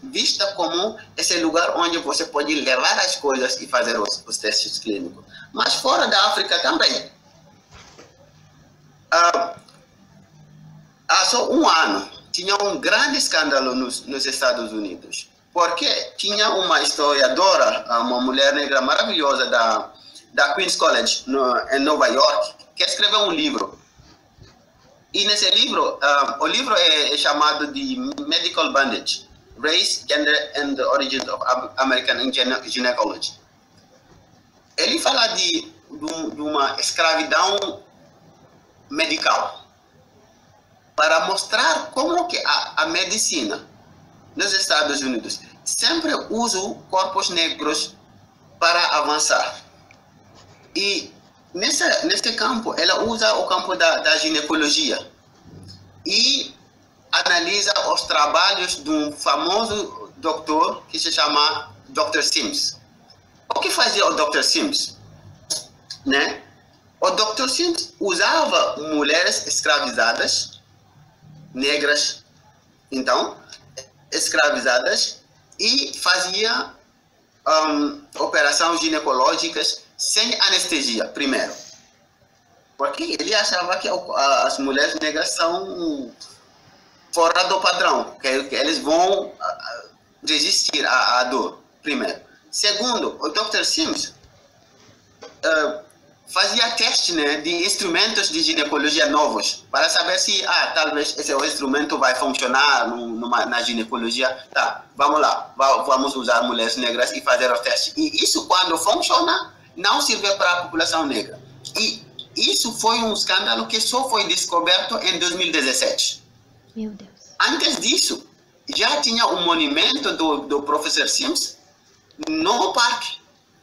vista como esse lugar onde você pode levar as coisas e fazer os testes clínicos. Mas fora da África também. Há só um ano, tinha um grande escândalo nos Estados Unidos. Porque tinha uma historiadora, uma mulher negra maravilhosa da Queens College, em Nova York, que escreveu um livro. E nesse livro, o livro é chamado de Medical Bandage, Race, Gender and the Origins of American Gynecology. Ele fala de uma escravidão medical, para mostrar como que a medicina nos Estados Unidos sempre usa corpos negros para avançar. E nesse campo, ela usa o campo da ginecologia e analisa os trabalhos de um famoso doutor que se chama Dr. Sims. O que fazia o Dr. Sims? Né? O Dr. Sims usava mulheres escravizadas, negras, então, escravizadas, e fazia operações ginecológicas sem anestesia, primeiro. Porque ele achava que as mulheres negras são fora do padrão, que eles vão resistir à dor, primeiro. Segundo, o Dr. Sims fazia teste, né, de instrumentos de ginecologia novos, para saber se, talvez esse instrumento vai funcionar na ginecologia. Tá, vamos lá, vamos usar mulheres negras e fazer o teste. E isso, quando funciona, não serve para a população negra. E isso foi um escândalo que só foi descoberto em 2017. Meu Deus. Antes disso, já tinha um monumento do professor Sims no parque,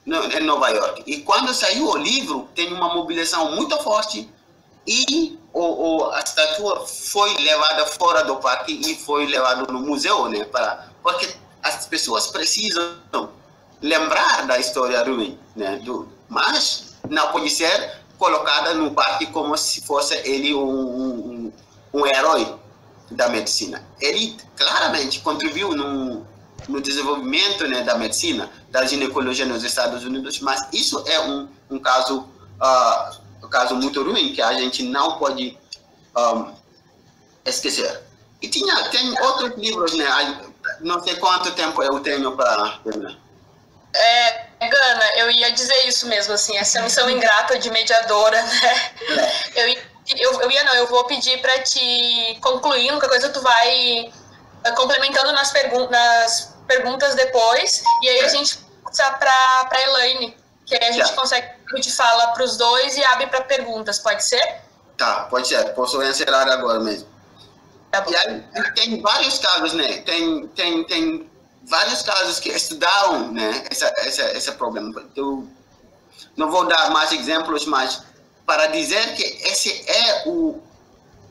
em Nova York. E quando saiu o livro, tem uma mobilização muito forte e a estátua foi levada fora do parque e foi levada no museu, né? Porque as pessoas precisam lembrar da história ruim, né? Mas não pode ser colocada no parque como se fosse ele um herói da medicina. Ele claramente contribuiu no desenvolvimento, né, da medicina, da ginecologia nos Estados Unidos, mas isso é um caso muito ruim que a gente não pode esquecer. E tem outros livros, né? Não sei quanto tempo eu tenho para terminar. Gana, eu ia dizer isso mesmo, assim, essa missão ingrata de mediadora, né? Eu vou pedir para te concluir, qualquer coisa tu vai complementando nas perguntas depois, e aí a gente passa para Elaine, que aí a gente consegue de fala para os dois e abre para perguntas, pode ser? Tá, pode ser, posso encerrar agora mesmo. Tá bom. E aí, tem vários casos, né? Tem vários casos que estudaram, né, esse problema. Eu não vou dar mais exemplos, mas para dizer que esse é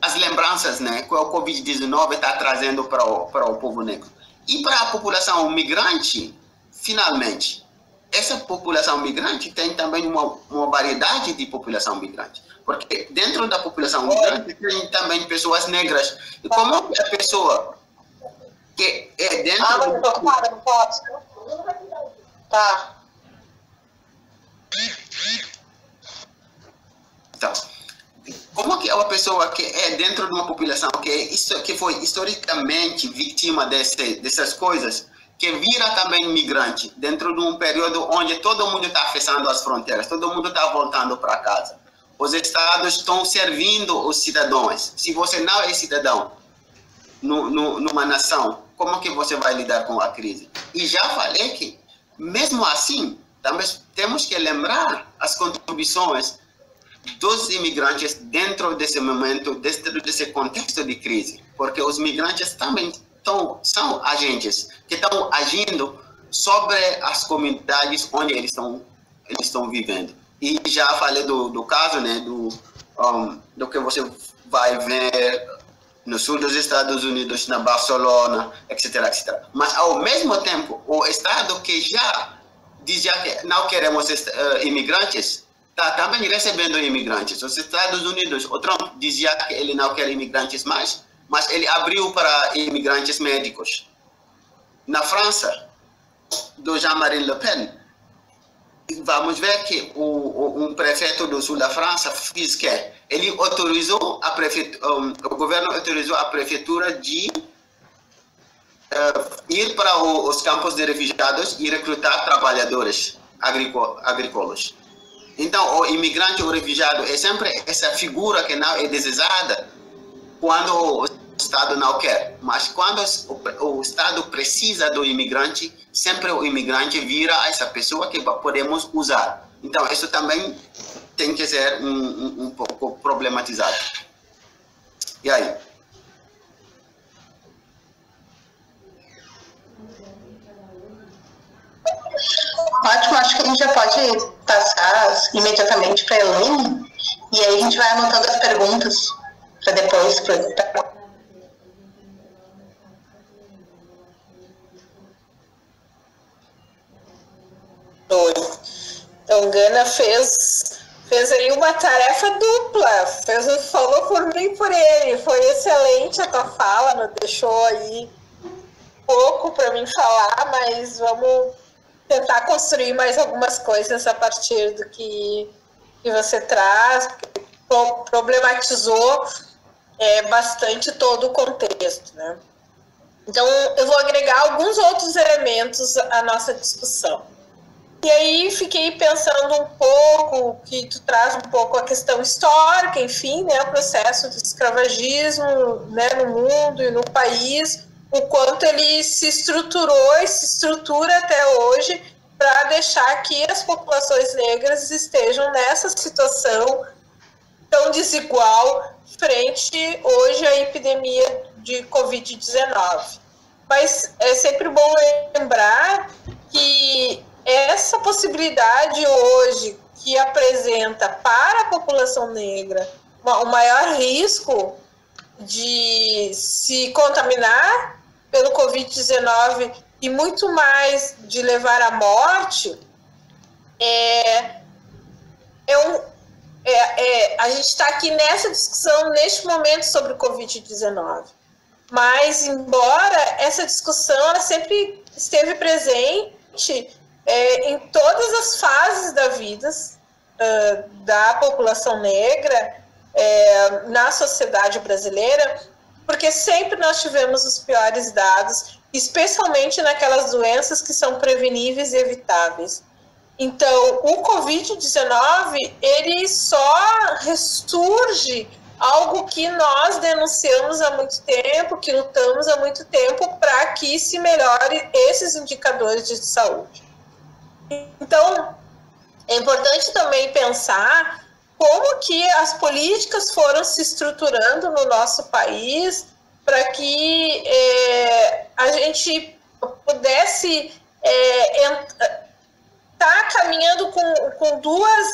as lembranças, né, que o Covid-19 está trazendo para o povo negro. E para a população migrante, finalmente, essa população migrante tem também uma variedade de população migrante. Porque dentro da população migrante tem também pessoas negras. E como a pessoa que é dentro... Não pode. Tá. Então, como que uma pessoa que é dentro de uma população que foi historicamente vítima dessas coisas, que vira também migrante, dentro de um período onde todo mundo está fechando as fronteiras, todo mundo está voltando para casa. Os estados estão servindo os cidadãos. Se você não é cidadão numa nação, como que você vai lidar com a crise? E já falei que, mesmo assim, também temos que lembrar as contribuições dos imigrantes dentro desse momento, dentro desse contexto de crise, porque os migrantes também são agentes que estão agindo sobre as comunidades onde eles estão vivendo. E já falei do caso, né, do que você vai ver no sul dos Estados Unidos, na Barcelona, etc, etc. Mas, ao mesmo tempo, o Estado que já dizia que não queremos imigrantes, está também recebendo imigrantes. Os Estados Unidos, o Trump dizia que ele não quer imigrantes mais, mas ele abriu para imigrantes médicos. Na França, do Jean-Marie Le Pen, vamos ver que um prefeito do sul da França fez que ele autorizou o governo autorizou a prefeitura de ir para os campos de refugiados e recrutar trabalhadores agrícolas. Então, o imigrante ou o refugiado é sempre essa figura que não é desejada quando o Estado não quer. Mas quando o Estado precisa do imigrante, sempre o imigrante vira essa pessoa que podemos usar. Então, isso também tem que ser um pouco problematizado. E aí? Ótimo, acho que a gente já pode passar imediatamente para a Elaine, e aí a gente vai anotando as perguntas para depois. Então, Gana fez aí uma tarefa dupla, falou por mim e por ele. Foi excelente a tua fala, não deixou aí pouco para mim falar, mas vamos tentar construir mais algumas coisas a partir do que você traz, problematizou bastante todo o contexto, né? Então, eu vou agregar alguns outros elementos à nossa discussão. E aí, fiquei pensando um pouco, que tu traz um pouco a questão histórica, enfim, né, o processo do escravagismo, né, no mundo e no país, o quanto ele se estruturou e se estrutura até hoje para deixar que as populações negras estejam nessa situação tão desigual frente hoje à epidemia de Covid-19. Mas é sempre bom lembrar que essa possibilidade hoje que apresenta para a população negra o maior risco de se contaminar pelo Covid-19 e muito mais de levar à morte, a gente está aqui nessa discussão, neste momento, sobre o Covid-19. Mas, embora essa discussão ela sempre esteve presente em todas as fases da vida da população negra, na sociedade brasileira, porque sempre nós tivemos os piores dados, especialmente naquelas doenças que são preveníveis e evitáveis. Então, o Covid-19, ele só ressurge algo que nós denunciamos há muito tempo, que lutamos há muito tempo para que se melhore esses indicadores de saúde. Então, é importante também pensar como que as políticas foram se estruturando no nosso país para que a gente pudesse estar caminhando com duas...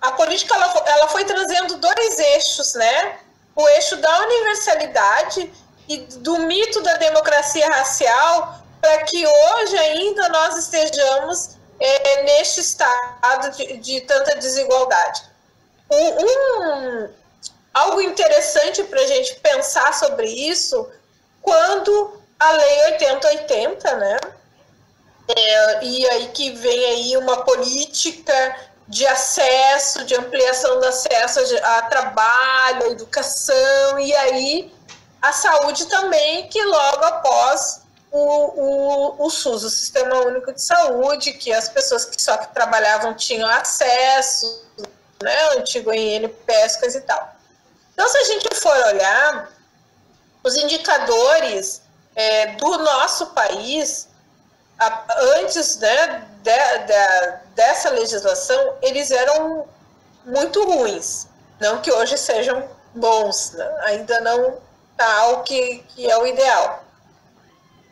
a política ela foi trazendo dois eixos, né? O eixo da universalidade e do mito da democracia racial, para que hoje ainda nós estejamos neste estado de tanta desigualdade. Algo interessante para a gente pensar sobre isso, quando a Lei 8080, né, E aí que vem aí uma política de acesso, de ampliação do acesso a trabalho, a educação, e aí a saúde também, que logo após o SUS, o Sistema Único de Saúde, que as pessoas que só que trabalhavam tinham acesso, né, o antigo INPS, coisa e tal. Então, se a gente for olhar, os indicadores do nosso país, antes, né, dessa legislação, eles eram muito ruins. Não que hoje sejam bons, né? Ainda não está o que é o ideal.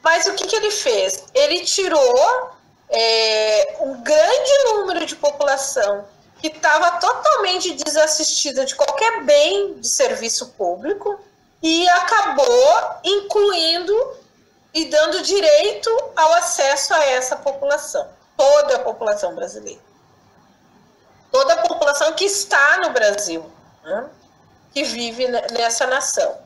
Mas o que ele fez? Ele tirou um grande número de população que estava totalmente desassistida de qualquer bem de serviço público e acabou incluindo e dando direito ao acesso a essa população, toda a população brasileira. Toda a população que está no Brasil, né, que vive nessa nação.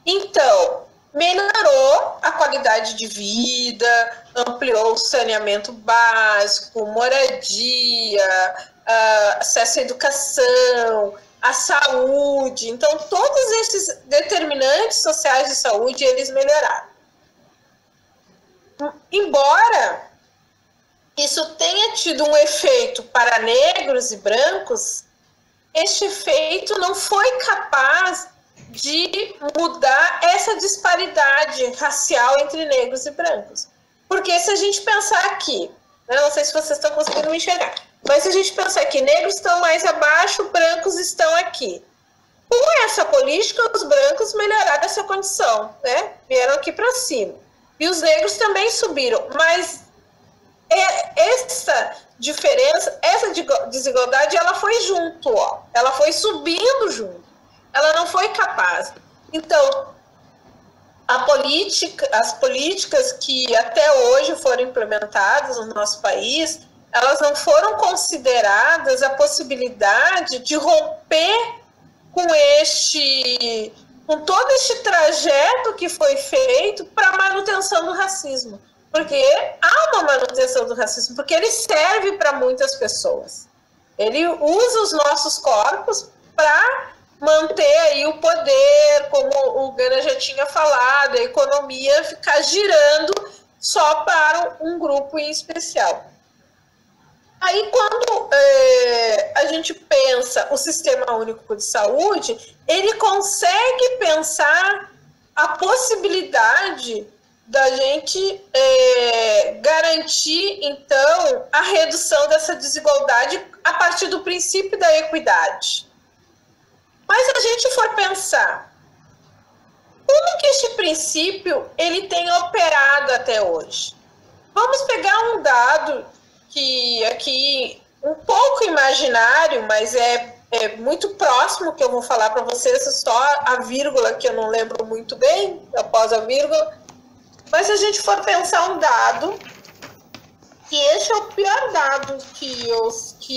Então, melhorou a qualidade de vida, ampliou o saneamento básico, moradia, acesso à educação, à saúde. Então, todos esses determinantes sociais de saúde, eles melhoraram. Embora isso tenha tido um efeito para negros e brancos, este efeito não foi capaz de mudar essa disparidade racial entre negros e brancos. Porque se a gente pensar aqui, né, não sei se vocês estão conseguindo me enxergar, mas se a gente pensar que negros estão mais abaixo, brancos estão aqui. Com essa política, os brancos melhoraram essa condição, né? Vieram aqui para cima. E os negros também subiram, mas essa diferença, essa desigualdade, ela foi junto, ó. Ela foi subindo junto. Ela não foi capaz. Então, as políticas que até hoje foram implementadas no nosso país, elas não foram consideradas a possibilidade de romper com todo este trajeto que foi feito para a manutenção do racismo. Porque há uma manutenção do racismo, porque ele serve para muitas pessoas. Ele usa os nossos corpos para manter aí o poder, como o Gana já tinha falado, a economia ficar girando só para um grupo em especial. Aí, quando a gente pensa o Sistema Único de Saúde, ele consegue pensar a possibilidade da gente garantir, então, a redução dessa desigualdade a partir do princípio da equidade. Mas se a gente for pensar, como que este princípio ele tem operado até hoje? Vamos pegar um dado que aqui um pouco imaginário, mas é muito próximo, que eu vou falar para vocês, só a vírgula que eu não lembro muito bem, após a vírgula. Mas se a gente for pensar um dado, que este é o pior dado que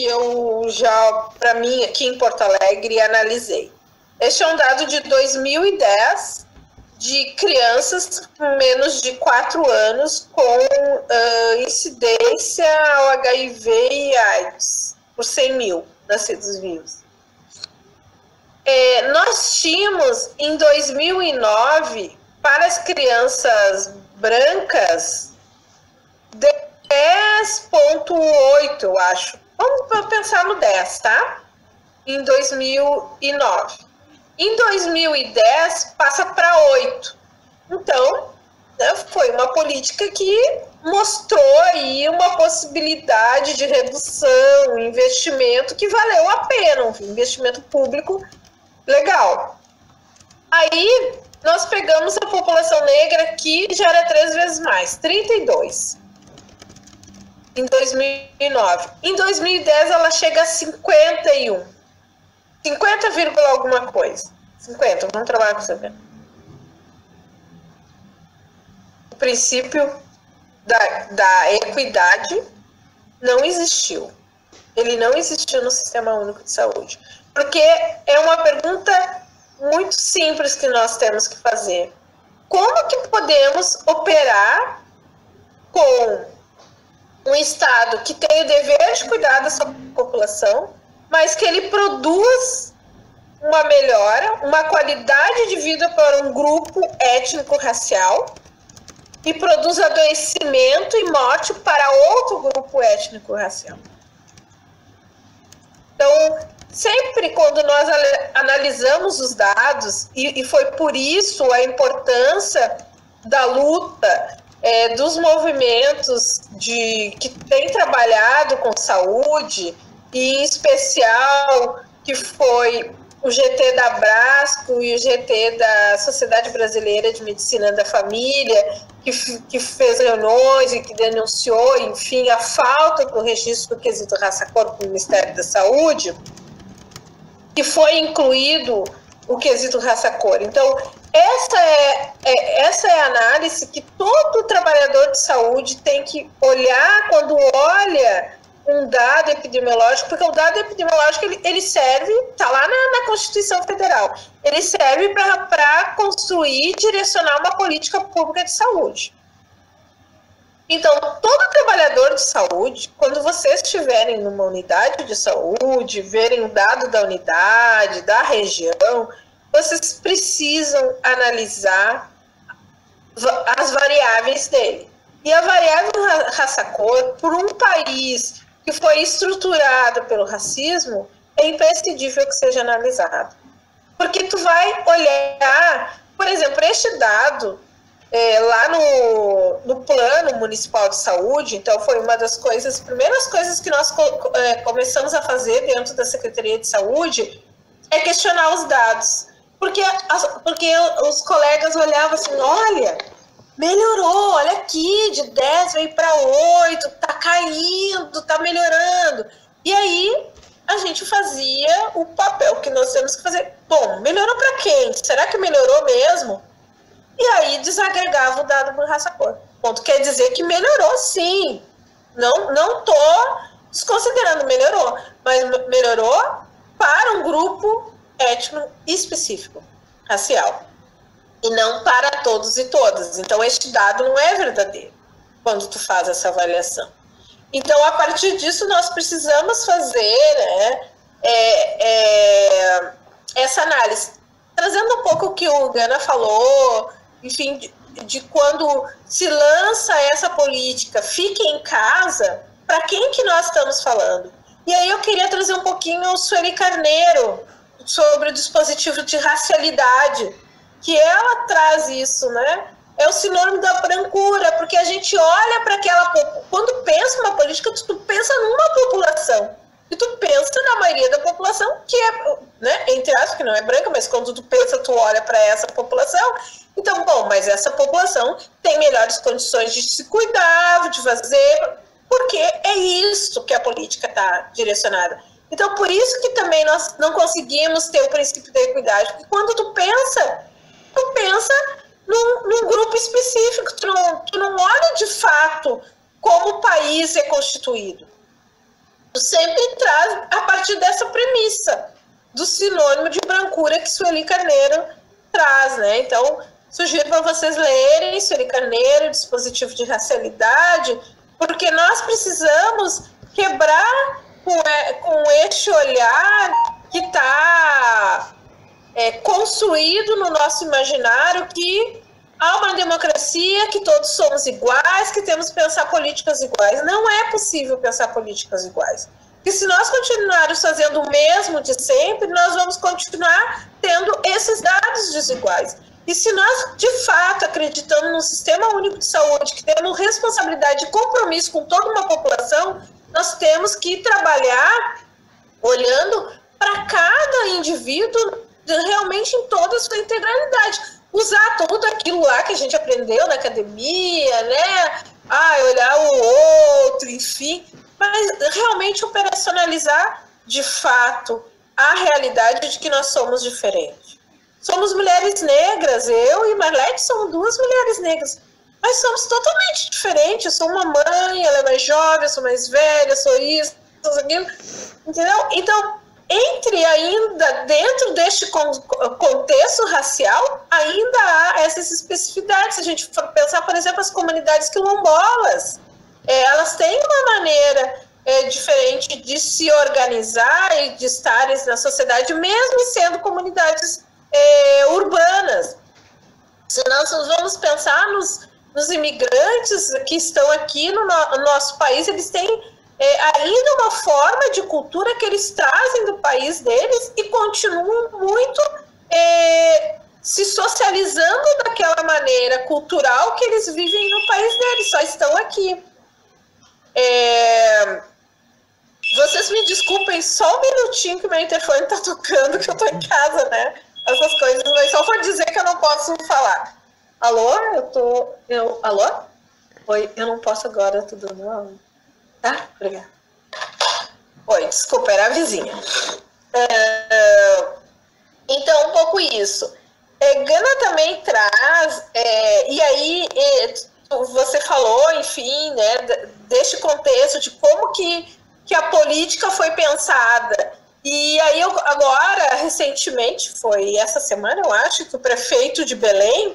eu já, para mim, aqui em Porto Alegre, analisei. Este é um dado de 2010, de crianças com menos de 4 anos com incidência ao HIV e AIDS, por 100 mil nascidos vivos. Nós tínhamos, em 2009, para as crianças brancas, 10,8, eu acho. Vamos pensar no 10, tá? Em 2009. Em 2010, passa para 8. Então, né, foi uma política que mostrou aí uma possibilidade de redução, investimento que valeu a pena, um investimento público legal. Aí, nós pegamos a população negra, que já era 3 vezes mais, 32. Em 2009. Em 2010, ela chega a 51. 50, alguma coisa. 50, vamos trabalhar com 50. O princípio da equidade não existiu. Ele não existiu no Sistema Único de Saúde. Porque é uma pergunta muito simples que nós temos que fazer. Como que podemos operar com um Estado que tem o dever de cuidar da sua população, mas que ele produz uma melhora, uma qualidade de vida para um grupo étnico-racial e produz adoecimento e morte para outro grupo étnico-racial. Então, sempre quando nós analisamos os dados, e foi por isso a importância da luta dos movimentos que têm trabalhado com saúde, e em especial que foi o GT da Abrasco e o GT da Sociedade Brasileira de Medicina da Família, que fez reuniões e que denunciou, enfim, a falta do registro do quesito raça-cor no Ministério da Saúde, que foi incluído o quesito raça-cor. Então, essa é a análise que todo trabalhador de saúde tem que olhar quando olha um dado epidemiológico, porque o dado epidemiológico ele serve, está lá na Constituição Federal, ele serve para construir e direcionar uma política pública de saúde. Então, todo trabalhador de saúde, quando vocês estiverem numa unidade de saúde, verem o dado da unidade, da região, vocês precisam analisar as variáveis dele. E a variável raça-cor, por um país que foi estruturado pelo racismo, é imprescindível que seja analisado. Porque tu vai olhar, por exemplo, este dado lá no Plano Municipal de Saúde, então foi uma das primeiras coisas que nós começamos a fazer dentro da Secretaria de Saúde, é questionar os dados. Porque os colegas olhavam assim, olha, melhorou, olha aqui, de 10 veio para 8, tá caindo, tá melhorando. E aí a gente fazia o papel que nós temos que fazer. Bom, melhorou para quem? Será que melhorou mesmo? E aí desagregava o dado por raça-cor. Ponto, quer dizer que melhorou sim. Não tô desconsiderando, melhorou. Mas melhorou para um grupo étnico específico, racial. E não para todos e todas. Então, este dado não é verdadeiro quando tu faz essa avaliação. Então, a partir disso, nós precisamos fazer essa análise. Trazendo um pouco o que o Gana falou, enfim, de quando se lança essa política, fique em casa, para quem que nós estamos falando? E aí eu queria trazer um pouquinho o Sueli Carneiro sobre o dispositivo de racialidade, que ela traz isso, né? É o sinônimo da brancura, porque a gente olha para aquela... Quando pensa uma política, tu pensa numa população. E tu pensa na maioria da população, que é, né, entre aspas, que não é branca, mas quando tu pensa, tu olha para essa população. Então, bom, mas essa população tem melhores condições de se cuidar, de fazer, porque é isso que a política está direcionada. Então, por isso que também nós não conseguimos ter o princípio da equidade, porque quando tu pensa num grupo específico, tu não olha de fato como o país é constituído. Tu sempre traz a partir dessa premissa do sinônimo de brancura que Sueli Carneiro traz, né? Então, sugiro para vocês lerem Sueli Carneiro, dispositivo de racialidade, porque nós precisamos quebrar com este olhar que está construído no nosso imaginário que há uma democracia, que todos somos iguais, que temos que pensar políticas iguais. Não é possível pensar políticas iguais. Porque se nós continuarmos fazendo o mesmo de sempre, nós vamos continuar tendo esses dados desiguais. E se nós, de fato, acreditamos no Sistema Único de Saúde, que temos responsabilidade e compromisso com toda uma população, nós temos que trabalhar olhando para cada indivíduo realmente em toda a sua integralidade. Usar tudo aquilo lá que a gente aprendeu na academia, né? Olhar o outro, enfim. Mas realmente operacionalizar, de fato, a realidade de que nós somos diferentes. Somos mulheres negras, eu e Marlete somos duas mulheres negras. Mas somos totalmente diferentes. Eu sou uma mãe, ela é mais jovem, eu sou mais velha, eu sou isso, sou aquilo. Entendeu? Então, dentro deste contexto racial, ainda há essas especificidades. Se a gente for pensar, por exemplo, as comunidades quilombolas, elas têm uma maneira diferente de se organizar e de estarem na sociedade, mesmo sendo comunidades urbanas. Se nós vamos pensar nos imigrantes que estão aqui no nosso país, eles têm ainda uma forma de cultura que eles trazem do país deles e continuam muito se socializando daquela maneira cultural que eles vivem no país deles, só estão aqui. Vocês me desculpem só um minutinho que meu interfone está tocando, que eu estou em casa, né? Essas coisas, mas só para dizer que eu não posso falar. Alô? Alô? Oi, eu não posso agora, tô dando aula. Tá? Obrigada. Oi, desculpa, era a vizinha. Então, um pouco isso. Gana também traz, e aí você falou, enfim, né, deste contexto de como que a política foi pensada. E aí, agora, recentemente, foi essa semana, eu acho, que o prefeito de Belém,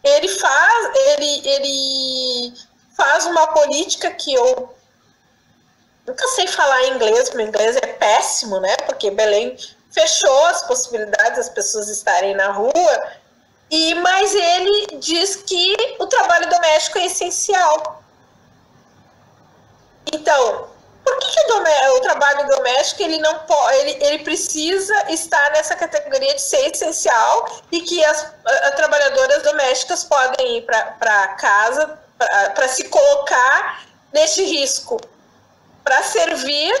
ele faz uma política que eu nunca sei falar em inglês, meu inglês é péssimo, né? Porque Belém fechou as possibilidades das pessoas estarem na rua, mas ele diz que o trabalho doméstico é essencial. Então, por que o trabalho doméstico ele precisa estar nessa categoria de ser essencial e que as trabalhadoras domésticas podem ir para casa para se colocar neste risco, para servir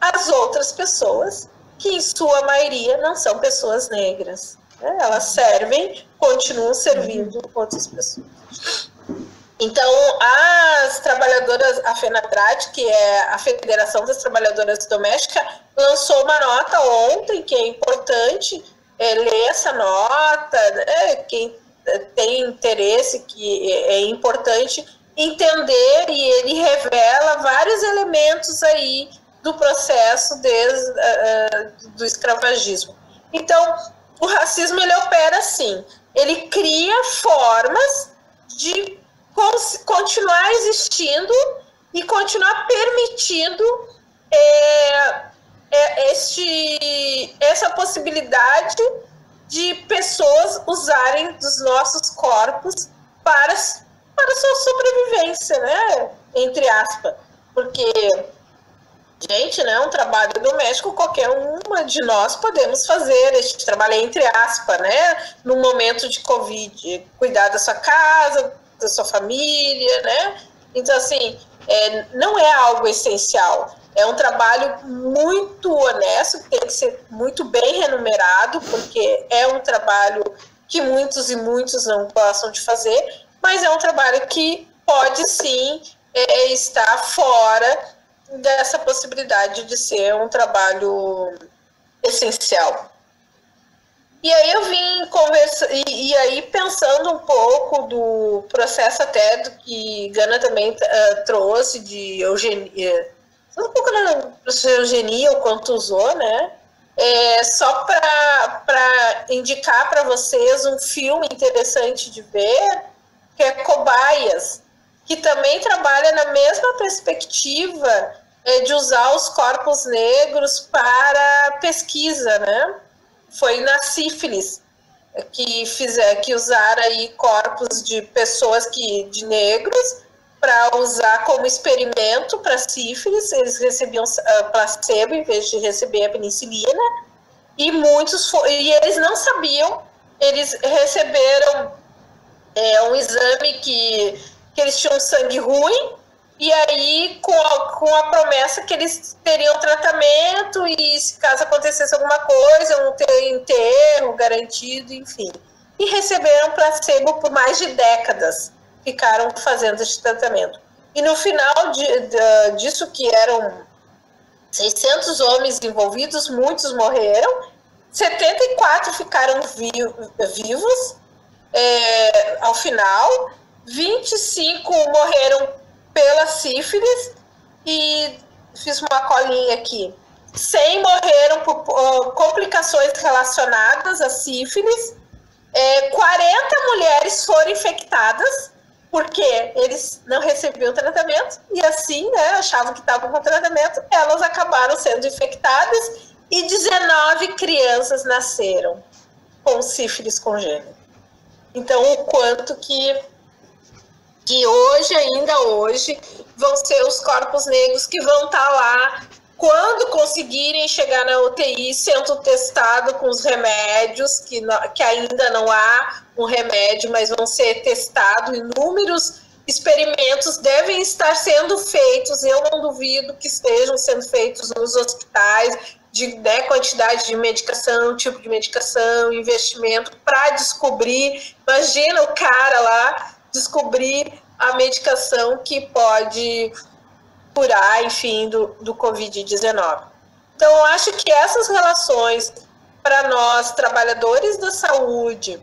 as outras pessoas, que em sua maioria não são pessoas negras, né? Elas continuam servindo outras pessoas. Então, as trabalhadoras, a FENATRAD, que é a Federação das Trabalhadoras Domésticas, lançou uma nota ontem, que é importante ler essa nota, né? Quem tem interesse, que é importante entender, e ele revela vários elementos aí do processo do escravagismo. Então, o racismo, ele opera assim, ele cria formas de continuar existindo e continuar permitindo essa possibilidade de pessoas usarem dos nossos corpos para sua sobrevivência, né? Entre aspas. Porque, gente, né, um trabalho doméstico, qualquer uma de nós podemos fazer. Este trabalho é entre aspas, né? No momento de Covid, cuidar da sua casa, da sua família, né? Então, assim, não é algo essencial. É um trabalho muito honesto, que tem que ser muito bem remunerado, porque é um trabalho que muitos e muitos não gostam de fazer, mas é um trabalho que pode, sim, estar fora dessa possibilidade de ser um trabalho essencial. E aí eu vim conversar, e aí pensando um pouco do processo até do que Gana também trouxe de eugenia, um pouco na eugenia, o quanto usou, né? Só para indicar para vocês um filme interessante de ver, que é Cobaias, que também trabalha na mesma perspectiva de usar os corpos negros para pesquisa, né? Foi na sífilis que usaram aí corpos de pessoas de negros para usar como experimento para sífilis. Eles recebiam placebo em vez de receber a penicilina, e eles não sabiam, eles receberam um exame que eles tinham sangue ruim, e aí com a promessa que eles teriam tratamento e se caso acontecesse alguma coisa, um enterro garantido, enfim. E receberam placebo por mais de décadas, ficaram fazendo esse tratamento. E no final disso, que eram 600 homens envolvidos, muitos morreram, 74 ficaram vivos ao final, 25 morreram pela sífilis, e fiz uma colinha aqui, 100 morreram por complicações relacionadas à sífilis, 40 mulheres foram infectadas porque eles não recebiam tratamento e assim, né, achavam que estavam com tratamento, elas acabaram sendo infectadas e 19 crianças nasceram com sífilis congênita. Então, o quanto que hoje, ainda hoje, vão ser os corpos negros que vão estar lá quando conseguirem chegar na UTI, sendo testado com os remédios, que ainda não há um remédio, mas vão ser testados. Inúmeros experimentos devem estar sendo feitos, eu não duvido que estejam sendo feitos nos hospitais, de quantidade de medicação, tipo de medicação, investimento, para descobrir, imagina o cara lá, descobrir a medicação que pode curar, enfim, do Covid-19. Então, eu acho que essas relações, para nós, trabalhadores da saúde,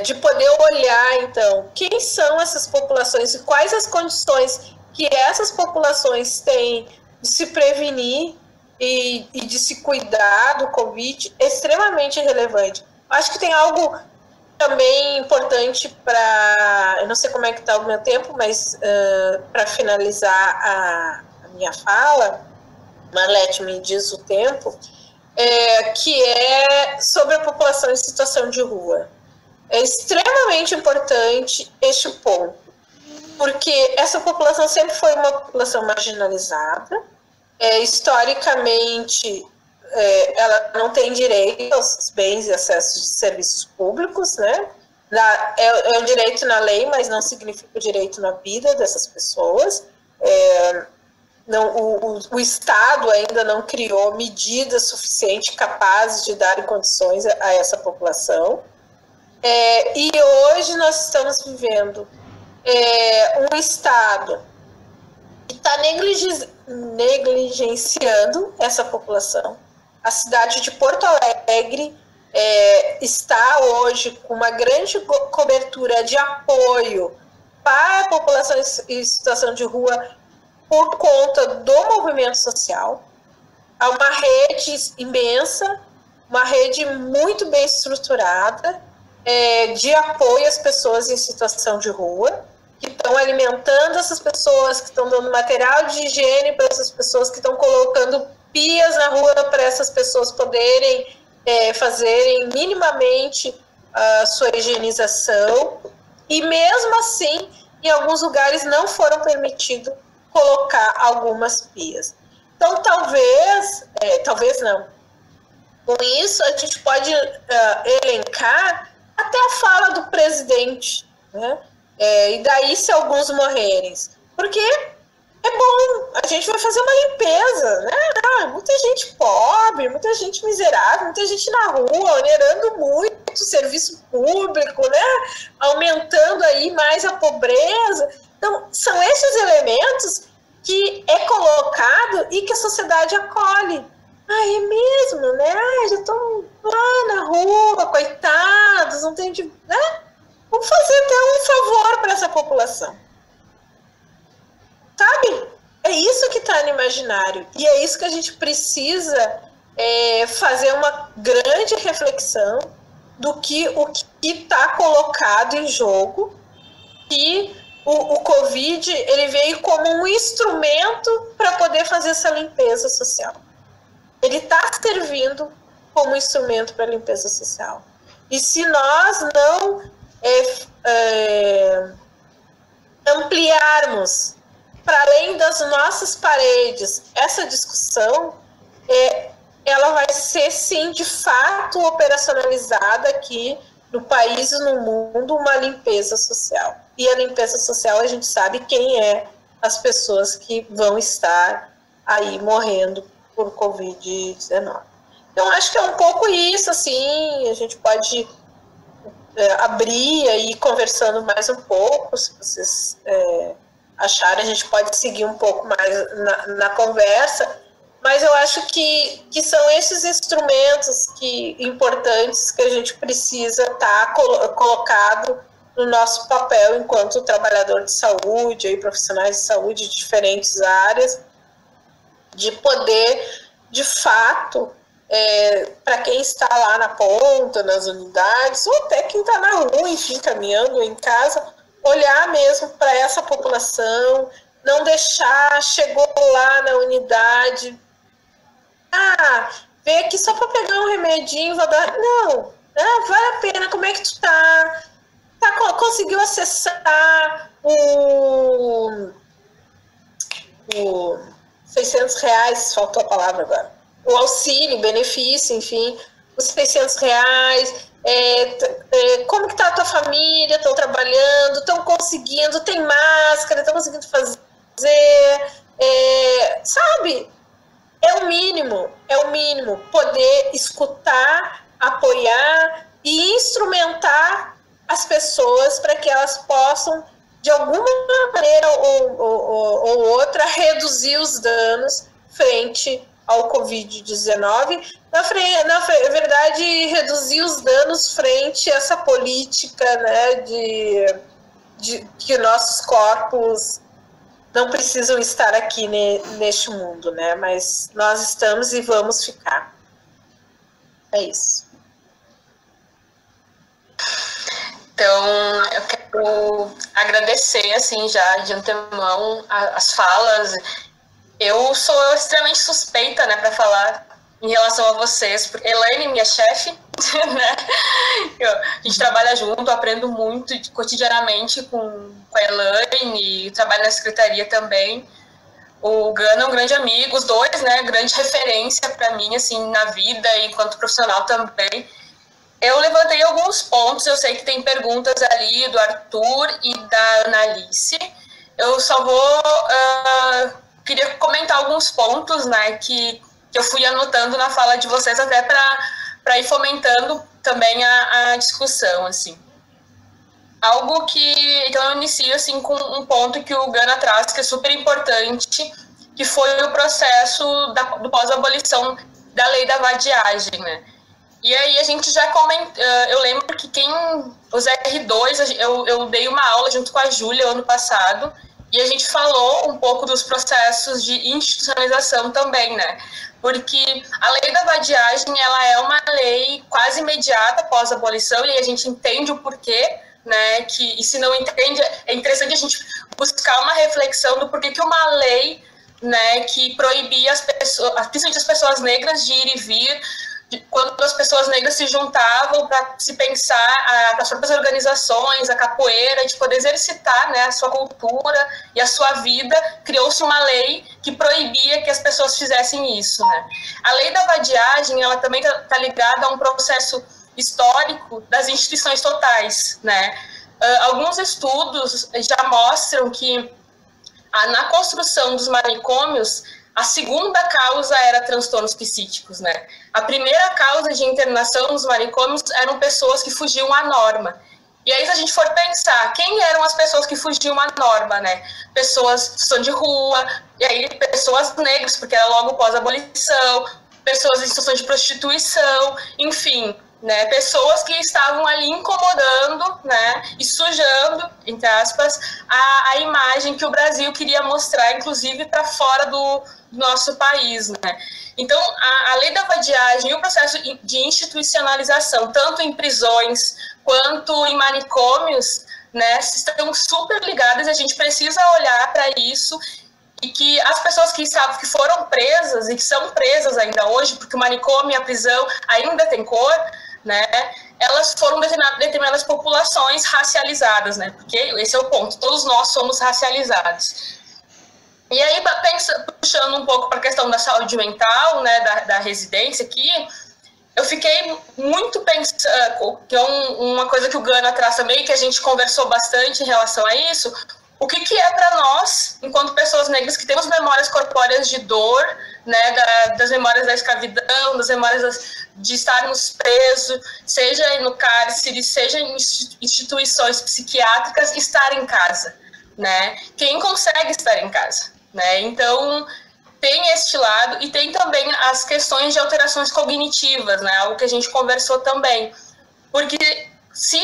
de poder olhar, então, quem são essas populações e quais as condições que essas populações têm de se prevenir e de se cuidar do Covid, é extremamente relevante. Acho que tem algo também importante para, eu não sei como é que está o meu tempo, mas para finalizar a minha fala, Marlete me diz o tempo, que é sobre a população em situação de rua. É extremamente importante este ponto, porque essa população sempre foi uma população marginalizada, historicamente ela não tem direito aos bens e acessos de serviços públicos, né? É um direito na lei, mas não significa o direito na vida dessas pessoas. O Estado ainda não criou medidas suficientes capazes de dar condições a essa população. E hoje nós estamos vivendo um Estado que está negligenciando essa população. A cidade de Porto Alegre está hoje com uma grande cobertura de apoio para a população em situação de rua por conta do movimento social. Há uma rede imensa, uma rede muito bem estruturada de apoio às pessoas em situação de rua, que estão alimentando essas pessoas, que estão dando material de higiene para essas pessoas, que estão colocando pias na rua para essas pessoas poderem fazerem minimamente a sua higienização, e mesmo assim, em alguns lugares não foram permitidos colocar algumas pias. Então, talvez não. Com isso, a gente pode elencar até a fala do presidente, né? E daí se alguns morrerem. Porque é bom, a gente vai fazer uma limpeza, né? Muita gente pobre, muita gente miserável, muita gente na rua, onerando muito o serviço público, né? Aumentando aí mais a pobreza. Então, são esses elementos que é colocado e que a sociedade acolhe. É mesmo, né? Já estão lá na rua, coitados, não tem... né? Vamos fazer até um favor para essa população. Sabe? É isso que está no imaginário. E é isso que a gente precisa fazer uma grande reflexão do que o que está colocado em jogo. E o Covid ele veio como um instrumento para poder fazer essa limpeza social. Ele está servindo como instrumento para a limpeza social. E se nós não ampliarmos para além das nossas paredes essa discussão, ela vai ser, sim, de fato operacionalizada aqui no país e no mundo, uma limpeza social. E a limpeza social, a gente sabe quem é as pessoas que vão estar aí morrendo por Covid-19. Então, acho que é um pouco isso, assim, a gente pode abrir aí conversando mais um pouco, se vocês acharem, a gente pode seguir um pouco mais na conversa, mas eu acho que são esses instrumentos importantes que a gente precisa estar colocado no nosso papel enquanto trabalhador de saúde, aí, profissionais de saúde de diferentes áreas, de poder, de fato, para quem está lá na ponta, nas unidades, ou até quem está na rua, enfim, caminhando em casa, olhar mesmo para essa população, não deixar, chegou lá na unidade, veio aqui só para pegar um remedinho, vou dar. Não, vale a pena, como é que tu tá? Conseguiu acessar o R$600, faltou a palavra agora, o auxílio, benefício, enfim, os R$600, como que tá a tua família, estão trabalhando, estão conseguindo, tem máscara, estão conseguindo fazer, sabe? É o mínimo, poder escutar, apoiar e instrumentar as pessoas para que elas possam, de alguma maneira ou outra, reduzir os danos frente ao Covid-19. Na verdade, reduzir os danos frente a essa política, né, de que nossos corpos não precisam estar aqui neste mundo, né? Mas nós estamos e vamos ficar. É isso. Então, eu quero agradecer, assim, já de antemão as falas. Eu sou extremamente suspeita, né, para falar em relação a vocês, porque Elaine, minha chefe, né, a gente trabalha junto, aprendo muito cotidianamente com a Elaine, trabalho na secretaria também. O Gana é um grande amigo, os dois, né, grande referência para mim, assim, na vida e enquanto profissional também. Eu levantei alguns pontos, eu sei que tem perguntas ali do Arthur e da Analice. Eu só vou... queria comentar alguns pontos, né, que eu fui anotando na fala de vocês até para ir fomentando também a discussão, assim. Algo que... Então, eu inicio, assim, com um ponto que o Gana traz, que é super importante, que foi o processo do pós-abolição da lei da vadiagem, né? E aí a gente já comentou, eu lembro que os R2, eu dei uma aula junto com a Júlia ano passado, e a gente falou um pouco dos processos de institucionalização também, né? Porque a lei da vadiagem, ela é uma lei quase imediata após a abolição, e aí a gente entende o porquê, né? E se não entende, é interessante a gente buscar uma reflexão do porquê que uma lei, né, que proibia as pessoas, principalmente as pessoas negras, de ir e vir, quando as pessoas negras se juntavam para se pensar as próprias organizações, a capoeira, de poder exercitar, né, a sua cultura e a sua vida, criou-se uma lei que proibia que as pessoas fizessem isso, né? A lei da vadiagem, ela também está ligada a um processo histórico das instituições totais, né? Alguns estudos já mostram que na construção dos manicômios, a segunda causa era transtornos psíquicos, né? A primeira causa de internação nos manicômios eram pessoas que fugiam à norma. E aí, se a gente for pensar, quem eram as pessoas que fugiam à norma, né? Pessoas em situação de rua, e aí pessoas negras, porque era logo pós-abolição, pessoas em situação de prostituição, enfim, né? Pessoas que estavam ali incomodando, né? E sujando, entre aspas, a imagem que o Brasil queria mostrar, inclusive para fora do nosso país, né? Então, a lei da vadiagem e o processo de institucionalização, tanto em prisões quanto em manicômios, né, estão super ligadas, e a gente precisa olhar para isso, e que as pessoas que foram presas e que são presas ainda hoje, porque o manicômio e a prisão ainda tem cor, né, elas foram determinadas populações racializadas, né, porque esse é o ponto, todos nós somos racializados. E aí, puxando um pouco para a questão da saúde mental, né, da residência aqui, eu fiquei muito pensando, que é uma coisa que o Gana traz também, que a gente conversou bastante em relação a isso, o que é para nós, enquanto pessoas negras que temos memórias corpóreas de dor, né, das memórias da escravidão, das memórias de estarmos presos, seja no cárcere, seja em instituições psiquiátricas, estar em casa, né? Quem consegue estar em casa, né? Então, tem este lado, e tem também as questões de alterações cognitivas, né? Algo que a gente conversou também. Porque se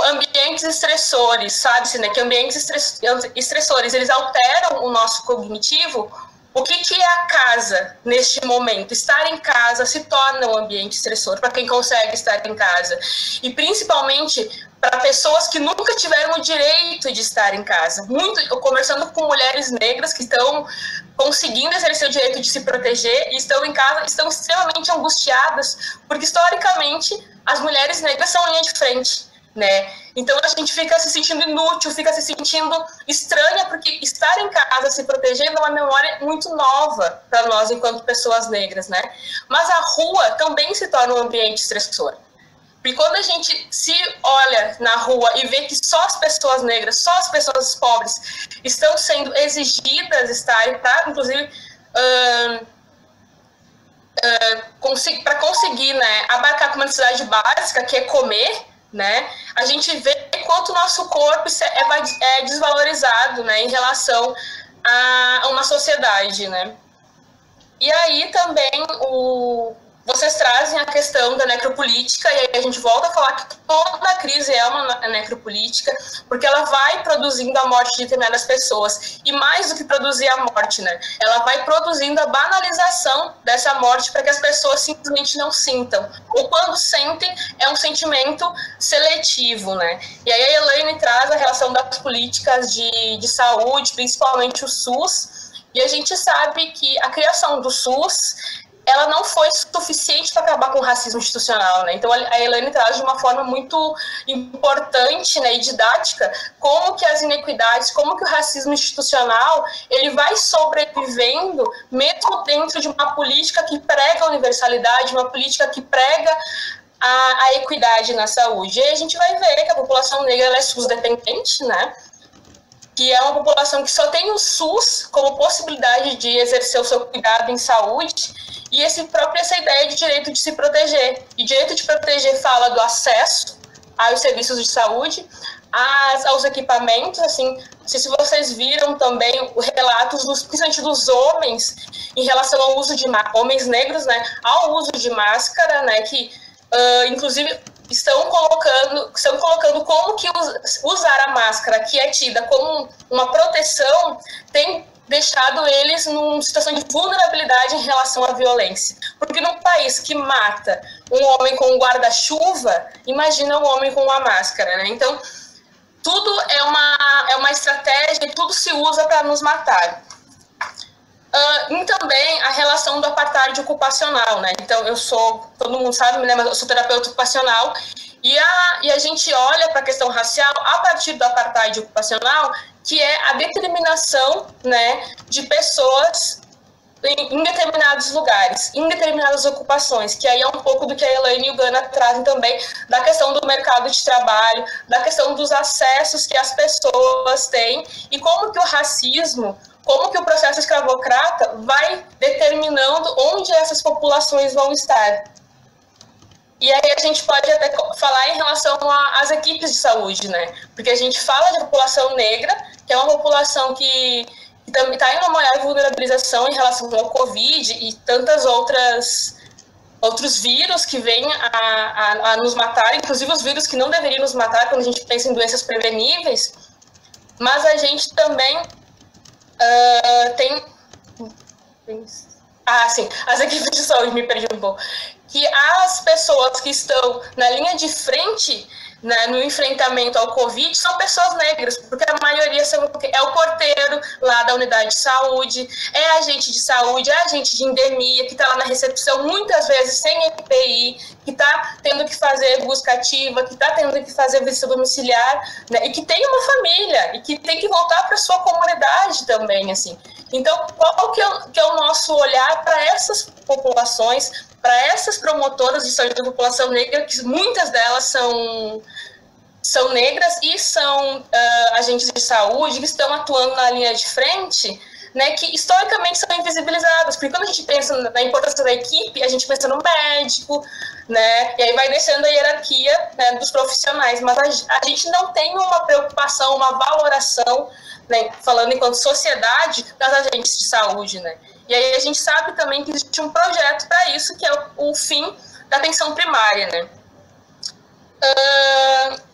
ambientes estressores, sabe-se, né, que ambientes estressores, eles alteram o nosso cognitivo, O que é a casa neste momento? Estar em casa se torna um ambiente estressor para quem consegue estar em casa. E principalmente para pessoas que nunca tiveram o direito de estar em casa. Eu conversando com mulheres negras que estão conseguindo exercer o direito de se proteger e estão em casa, estão extremamente angustiadas, porque historicamente as mulheres negras são linha de frente, né? Então a gente fica se sentindo inútil, fica se sentindo estranha, porque estar em casa se protegendo é uma memória muito nova para nós enquanto pessoas negras, né? Mas a rua também se torna um ambiente estressor. Porque quando a gente se olha na rua e vê que só as pessoas negras, só as pessoas pobres estão sendo exigidas estarem, tá? Inclusive, para conseguir, né, abarcar uma necessidade básica, que é comer, né, a gente vê quanto o nosso corpo é desvalorizado, né, em relação a uma sociedade, né. E aí também vocês trazem a questão da necropolítica, e aí a gente volta a falar que toda a crise é uma necropolítica, porque ela vai produzindo a morte de determinadas pessoas. E mais do que produzir a morte, né? Ela vai produzindo a banalização dessa morte para que as pessoas simplesmente não sintam. Ou quando sentem, é um sentimento seletivo, né? E aí a Elaine traz a relação das políticas de saúde, principalmente o SUS, e a gente sabe que a criação do SUS ela não foi suficiente para acabar com o racismo institucional, né? Então a Elaine traz de uma forma muito importante, né, e didática como que as inequidades, como que o racismo institucional ele vai sobrevivendo mesmo dentro de uma política que prega a universalidade, uma política que prega a equidade na saúde. E aí a gente vai ver que a população negra ela é SUS dependente, né? Que é uma população que só tem o SUS como possibilidade de exercer o seu cuidado em saúde, e essa ideia de direito de se proteger. E direito de proteger fala do acesso aos serviços de saúde, aos equipamentos, assim, não sei se vocês viram também os relatos, principalmente dos homens, em relação ao uso de homens negros, né, ao uso de máscara, né, que, inclusive, estão colocando como que usar a máscara, que é tida como uma proteção, tem deixado eles numa situação de vulnerabilidade em relação à violência. Porque num país que mata um homem com um guarda-chuva, imagina um homem com uma máscara, né? Então, tudo é uma estratégia e tudo se usa para nos matar. E também a relação do apartheid ocupacional, né? Então, todo mundo sabe, né, mas eu sou terapeuta ocupacional, e a gente olha para a questão racial a partir do apartheid ocupacional, que é a determinação, né, de pessoas em determinados lugares, em determinadas ocupações, que aí é um pouco do que a Elaine e o Gana trazem também, da questão do mercado de trabalho, da questão dos acessos que as pessoas têm, e como que o racismo, como que o processo escravocrata vai determinando onde essas populações vão estar. E aí a gente pode até falar em relação às equipes de saúde, né? Porque a gente fala de população negra, que é uma população que também está em uma maior vulnerabilização em relação ao Covid e tantas outros vírus que vêm a nos matar, inclusive os vírus que não deveriam nos matar quando a gente pensa em doenças preveníveis, mas a gente também tem... sim, as equipes de saúde, me perdi um pouco. Que as pessoas que estão na linha de frente, né, no enfrentamento ao Covid, são pessoas negras, porque a maioria é o porteiro lá da unidade de saúde, é agente de saúde, é agente de endemia, que está lá na recepção, muitas vezes sem EPI, que está tendo que fazer busca ativa, que está tendo que fazer visita domiciliar, né, e que tem uma família, e que tem que voltar para sua comunidade também, assim. Então, qual que é o nosso olhar para essas populações, para essas promotoras de saúde da população negra, que muitas delas são negras e são agentes de saúde, que estão atuando na linha de frente, né, que historicamente são invisibilizadas, porque quando a gente pensa na importância da equipe, a gente pensa no médico, né, e aí vai descendo a hierarquia, né, dos profissionais, mas a gente não tem uma preocupação, uma valoração, né, falando enquanto sociedade, das agentes de saúde, né. E aí a gente sabe também que existe um projeto para isso, que é o fim da atenção primária, né.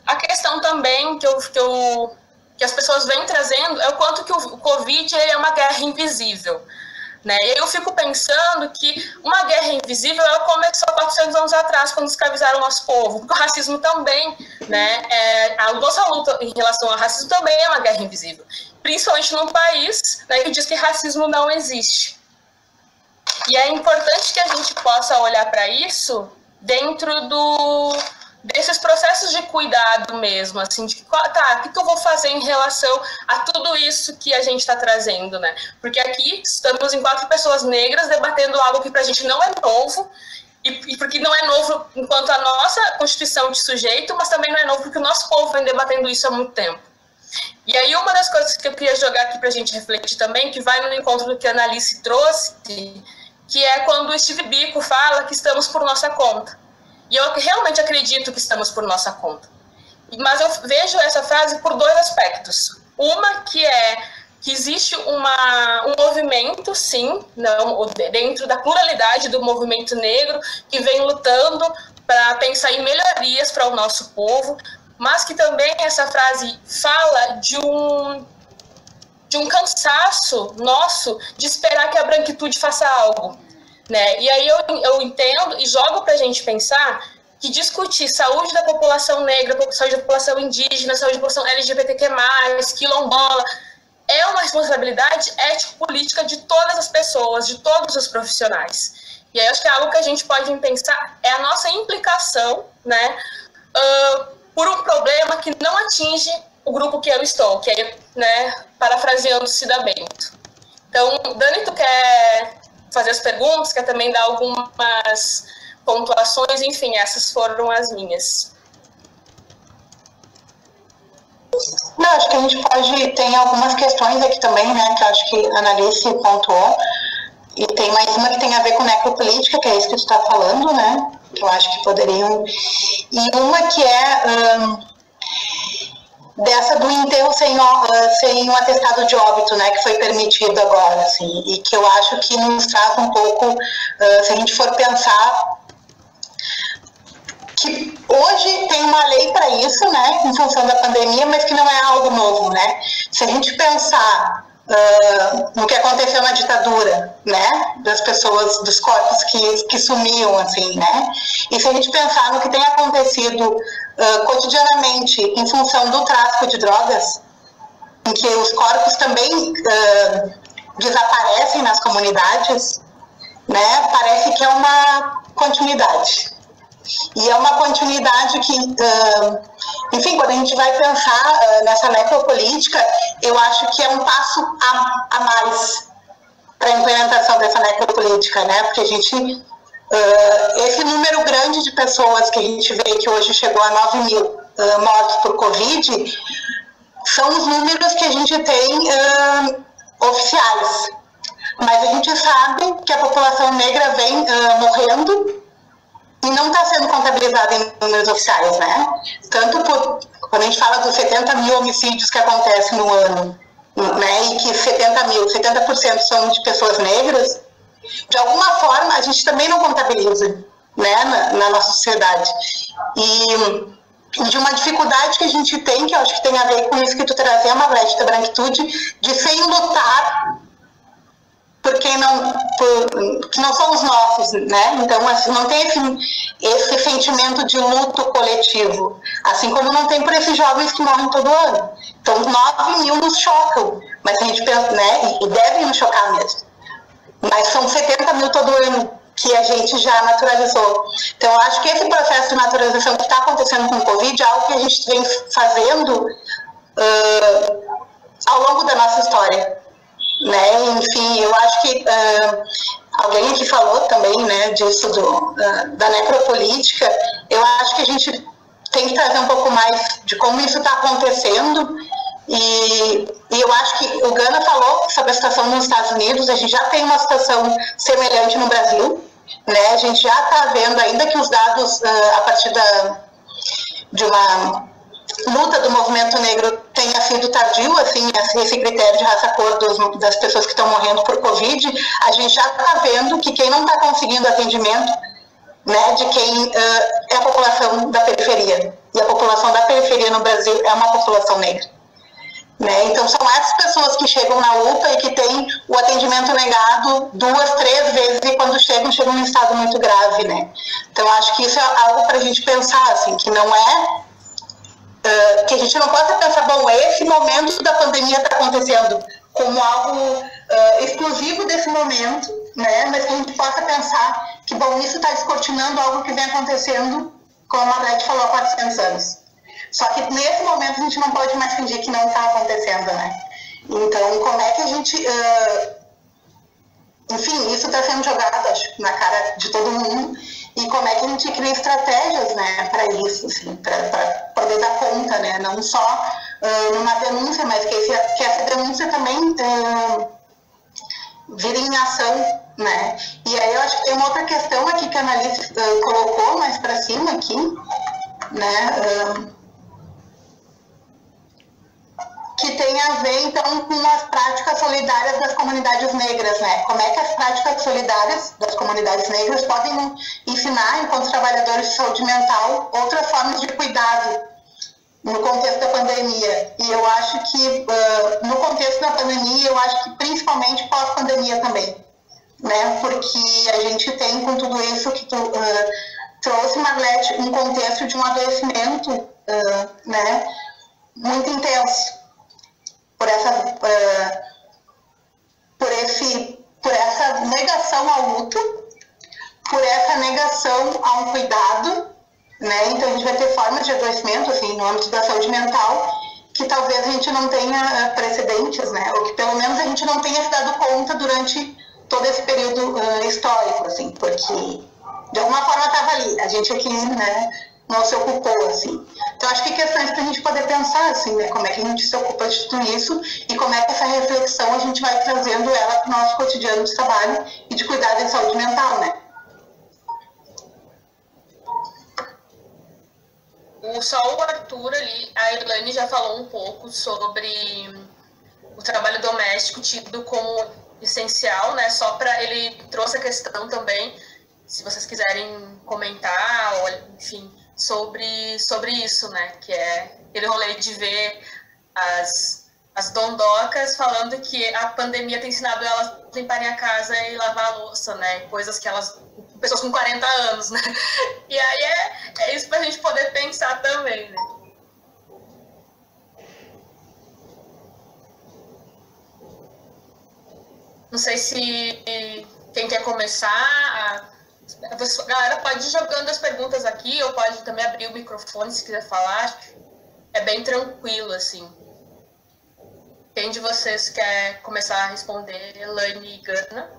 A questão também que as pessoas vêm trazendo é o quanto que o Covid é uma guerra invisível. né? E eu fico pensando que uma guerra invisível ela começou 400 anos atrás, quando escravizaram o nosso povo, porque o racismo também, né, a nossa luta em relação ao racismo também é uma guerra invisível, principalmente num país, né, que diz que racismo não existe. E é importante que a gente possa olhar para isso dentro desses processos de cuidado mesmo, assim, de tá, o que eu vou fazer em relação a tudo isso que a gente está trazendo, né? Porque aqui estamos em 4 pessoas negras debatendo algo que para a gente não é novo, e porque não é novo enquanto a nossa constituição de sujeito, mas também não é novo porque o nosso povo vem debatendo isso há muito tempo. E aí uma das coisas que eu queria jogar aqui para a gente refletir também, que vai no encontro do que a Analice trouxe, que é quando o Steve Biko fala que estamos por nossa conta. E eu realmente acredito que estamos por nossa conta. Mas eu vejo essa frase por 2 aspectos. Uma que é que existe um movimento, sim, dentro da pluralidade do movimento negro, que vem lutando para pensar em melhorias para o nosso povo, mas que também essa frase fala de um cansaço nosso de esperar que a branquitude faça algo, né? E aí eu entendo e jogo para a gente pensar que discutir saúde da população negra, saúde da população indígena, saúde da população LGBTQ+, quilombola, é uma responsabilidade ético-política de todas as pessoas, de todos os profissionais. E aí acho que algo que a gente pode pensar é a nossa implicação, né, por um problema que não atinge o grupo que eu estou, que é, né, parafraseando Cida Bento. Então, Dani, tu quer fazer as perguntas, quer também dar algumas pontuações? Enfim, essas foram as minhas. Não, acho que a gente pode, tem algumas questões aqui também, né, que eu acho que a Analice pontuou, e tem mais uma que tem a ver com necropolítica, que é isso que tu está falando, né, que eu acho que poderiam, e uma que é dessa do enterro sem um atestado de óbito, né, que foi permitido agora, assim, e que eu acho que nos traz um pouco, se a gente for pensar, que hoje tem uma lei para isso, né, em função da pandemia, mas que não é algo novo, né. Se a gente pensar no que aconteceu na ditadura, né, das pessoas, dos corpos que sumiam, assim, né, e se a gente pensar no que tem acontecido cotidianamente em função do tráfico de drogas, em que os corpos também desaparecem nas comunidades, né, parece que é uma continuidade. E é uma continuidade que, enfim, quando a gente vai pensar nessa necropolítica, eu acho que é um passo a mais para a implementação dessa necropolítica, né? Porque a gente, esse número grande de pessoas que a gente vê que hoje chegou a 9 mil mortos por Covid, são os números que a gente tem oficiais. Mas a gente sabe que a população negra vem morrendo e não está sendo contabilizada em números oficiais, né? Tanto quando a gente fala dos 70 mil homicídios que acontecem no ano, né? E que 70% são de pessoas negras, de alguma forma a gente também não contabiliza, né? Na nossa sociedade. E de uma dificuldade que a gente tem, que eu acho que tem a ver com isso que tu trazia, Marlete, da branquitude, de sem lutar que não são os nossos, né? Então, assim, não tem esse sentimento de luto coletivo, assim como não tem por esses jovens que morrem todo ano. Então, 9 mil nos chocam, mas a gente pensa, né? E devem nos chocar mesmo. Mas são 70 mil todo ano que a gente já naturalizou. Então, eu acho que esse processo de naturalização que está acontecendo com o Covid é algo que a gente vem fazendo ao longo da nossa história. Né? Enfim, eu acho que alguém aqui falou também, né, disso da necropolítica. Eu acho que a gente tem que trazer um pouco mais de como isso está acontecendo, e eu acho que o Gana falou sobre a situação nos Estados Unidos. A gente já tem uma situação semelhante no Brasil, né? A gente já está vendo, ainda que os dados a partir de uma luta do movimento negro tenha sido tardio, assim, esse critério de raça-cor das pessoas que estão morrendo por Covid, a gente já está vendo que quem não está conseguindo atendimento, né, de quem é a população da periferia. E a população da periferia no Brasil é uma população negra. né? Então, são essas pessoas que chegam na UPA e que têm o atendimento negado 2, 3 vezes e quando chegam em um estado muito grave, né? Então, acho que isso é algo para a gente pensar, assim, que não é... que a gente não possa pensar, bom, esse momento da pandemia está acontecendo como algo exclusivo desse momento, né? Mas que a gente possa pensar que, bom, isso está descortinando algo que vem acontecendo, como a Marlete falou, há 400 anos. Só que nesse momento a gente não pode mais fingir que não está acontecendo, né? Então, como é que a gente... enfim, isso está sendo jogado, acho, na cara de todo mundo. E como é que a gente cria estratégias, né, para isso, assim, para poder dar conta, né? Não só numa denúncia, mas que essa denúncia também vire em ação, né? E aí eu acho que tem uma outra questão aqui que a Annalise colocou mais para cima aqui, né? Que tem a ver, então, com as práticas solidárias das comunidades negras, né? Como é que as práticas solidárias das comunidades negras podem ensinar, enquanto trabalhadores de saúde mental, outras formas de cuidado no contexto da pandemia. E eu acho que, no contexto da pandemia, eu acho que principalmente pós-pandemia também, né? Porque a gente tem, com tudo isso que tu trouxe, Marlete, um contexto de um adoecimento, né? Muito intenso. Por essa negação ao luto, por essa negação a um cuidado, né? Então a gente vai ter formas de adoecimento, assim, no âmbito da saúde mental, que talvez a gente não tenha precedentes, né? Ou que pelo menos a gente não tenha se dado conta durante todo esse período histórico, assim, porque de alguma forma estava ali, a gente aqui, né, não se ocupou, assim. Então, acho que questões para a gente poder pensar, assim, né, como é que a gente se ocupa de tudo isso e como é que essa reflexão a gente vai trazendo ela para o nosso cotidiano de trabalho e de cuidado em saúde mental, né? Só o Arthur ali, a Elaine já falou um pouco sobre o trabalho doméstico tido como essencial, né, só para ele trouxe a questão também, se vocês quiserem comentar, ou, enfim, sobre isso, né? Que é aquele rolê de ver as dondocas falando que a pandemia tem ensinado elas a limparem a casa e lavar a louça, né? Coisas que pessoas com 40 anos, né? E aí é isso pra gente poder pensar também, né? Não sei se quem quer começar. A galera pode ir jogando as perguntas aqui, ou pode também abrir o microfone se quiser falar. É bem tranquilo, assim. Quem de vocês quer começar a responder? Elaine e Gana?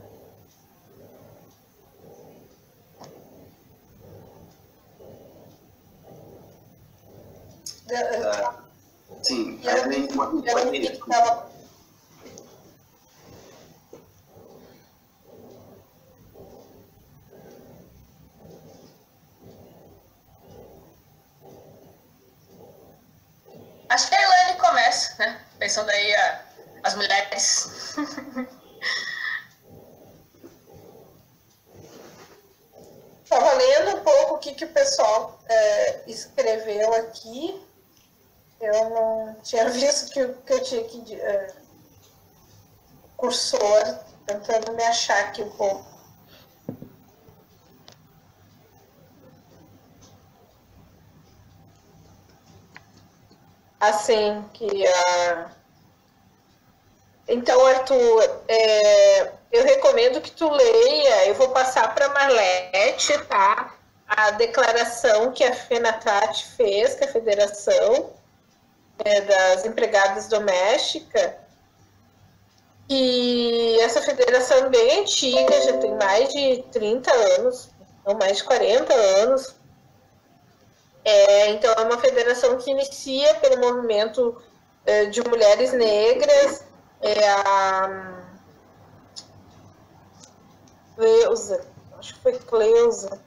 Sim, acho que a Elaine começa, né? Pensando aí as mulheres. Estava lendo um pouco o que o pessoal escreveu aqui. Eu não tinha visto que eu tinha que... cursor, tentando me achar aqui um pouco. Assim, Então, Arthur, eu recomendo que tu leia, eu vou passar para a Marlete, tá? A declaração que a FENATRAT fez, que é a Federação das Empregadas Domésticas, e essa federação é bem antiga, já tem mais de 30 anos, ou mais de 40 anos. Então, é uma federação que inicia pelo movimento de mulheres negras, Cleusa, acho que foi Cleusa, não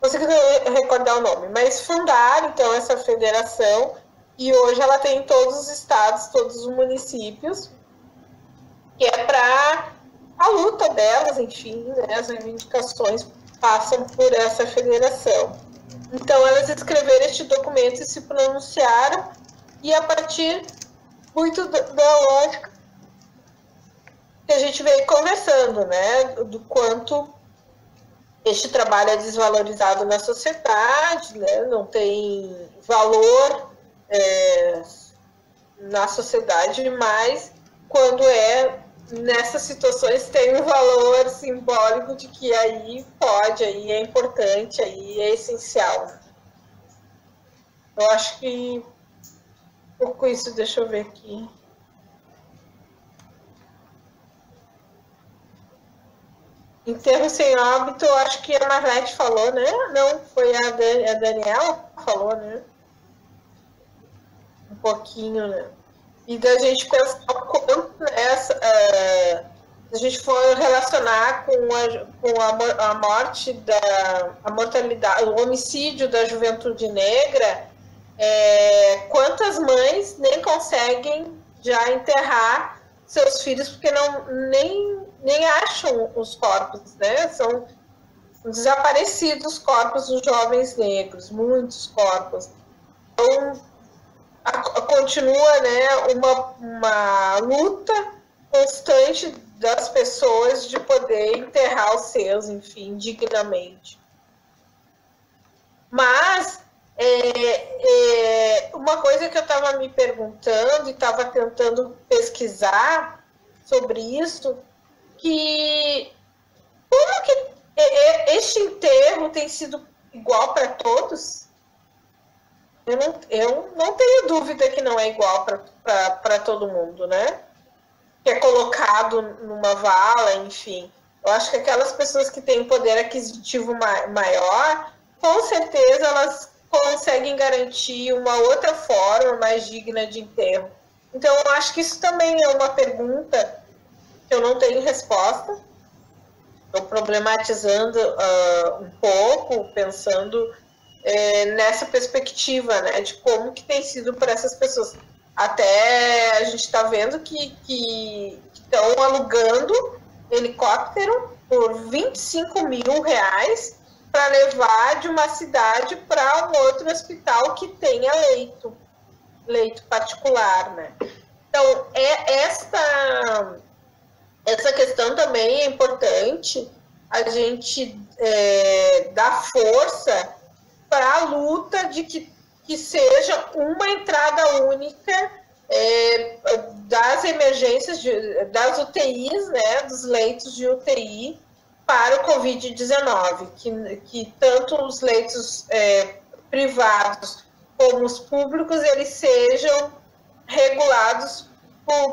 consigo recordar o nome, mas fundaram, então, essa federação, e hoje ela tem em todos os estados, todos os municípios, que é para a luta delas, enfim, né, as reivindicações passam por essa federação. Então, elas escreveram este documento e se pronunciaram, e a partir muito da lógica que a gente veio conversando, né? Do quanto este trabalho é desvalorizado na sociedade, né? Não tem valor na sociedade, mas quando nessas situações tem um valor simbólico de que aí pode, aí é importante, aí é essencial. Eu acho que um pouco isso, deixa eu ver aqui. Enterro sem óbito, eu acho que a Marlete falou, né? Não, foi a Daniela que falou, né? Um pouquinho, né? E da gente pensar o quanto a gente for relacionar com a morte, a mortalidade, o homicídio da juventude negra, quantas mães nem conseguem já enterrar seus filhos porque nem acham os corpos, né? São desaparecidos os corpos dos jovens negros, muitos corpos. Então, continua, né, uma luta constante das pessoas de poder enterrar os seus, enfim, dignamente. Mas uma coisa que eu estava me perguntando e estava tentando pesquisar sobre isso, que como que este enterro tem sido igual para todos? Eu não tenho dúvida que não é igual para todo mundo, né? Que é colocado numa vala, enfim. Eu acho que aquelas pessoas que têm poder aquisitivo maior, com certeza elas conseguem garantir uma outra forma mais digna de enterro. Então, eu acho que isso também é uma pergunta que eu não tenho resposta. Estou problematizando um pouco, pensando nessa perspectiva, né, de como que tem sido para essas pessoas. Até a gente está vendo que estão alugando helicóptero por R$25 mil para levar de uma cidade para um outro hospital que tenha leito particular, né? Então, essa questão também é importante a gente dar força para a luta de que seja uma entrada única das emergências, das UTIs, né, dos leitos de UTI para o Covid-19, que tanto os leitos privados como os públicos, eles sejam regulados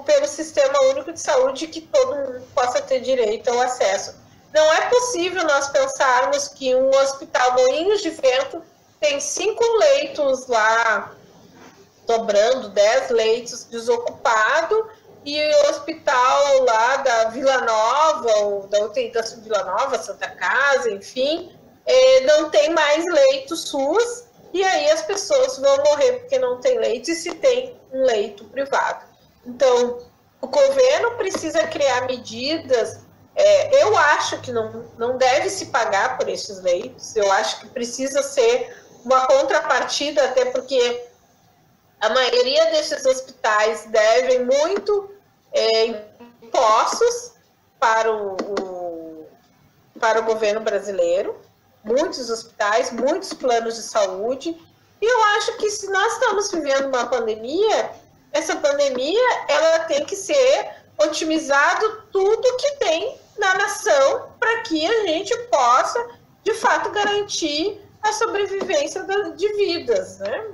pelo Sistema Único de Saúde, que todo mundo possa ter direito ao acesso. Não é possível nós pensarmos que um hospital Moinhos de Vento tem 5 leitos lá, sobrando 10 leitos desocupados, e o hospital lá da Vila Nova, ou da UTI da Vila Nova, Santa Casa, enfim, não tem mais leitos SUS, e aí as pessoas vão morrer porque não tem leito, e se tem um leito privado. Então, o governo precisa criar medidas. Eu acho que não deve se pagar por esses leitos, eu acho que precisa ser uma contrapartida, até porque a maioria desses hospitais devem muito impostos para o governo brasileiro, muitos hospitais, muitos planos de saúde, e eu acho que se nós estamos vivendo uma pandemia, essa pandemia ela tem que ser otimizado tudo que tem na nação para que a gente possa, de fato, garantir a sobrevivência de vidas, né,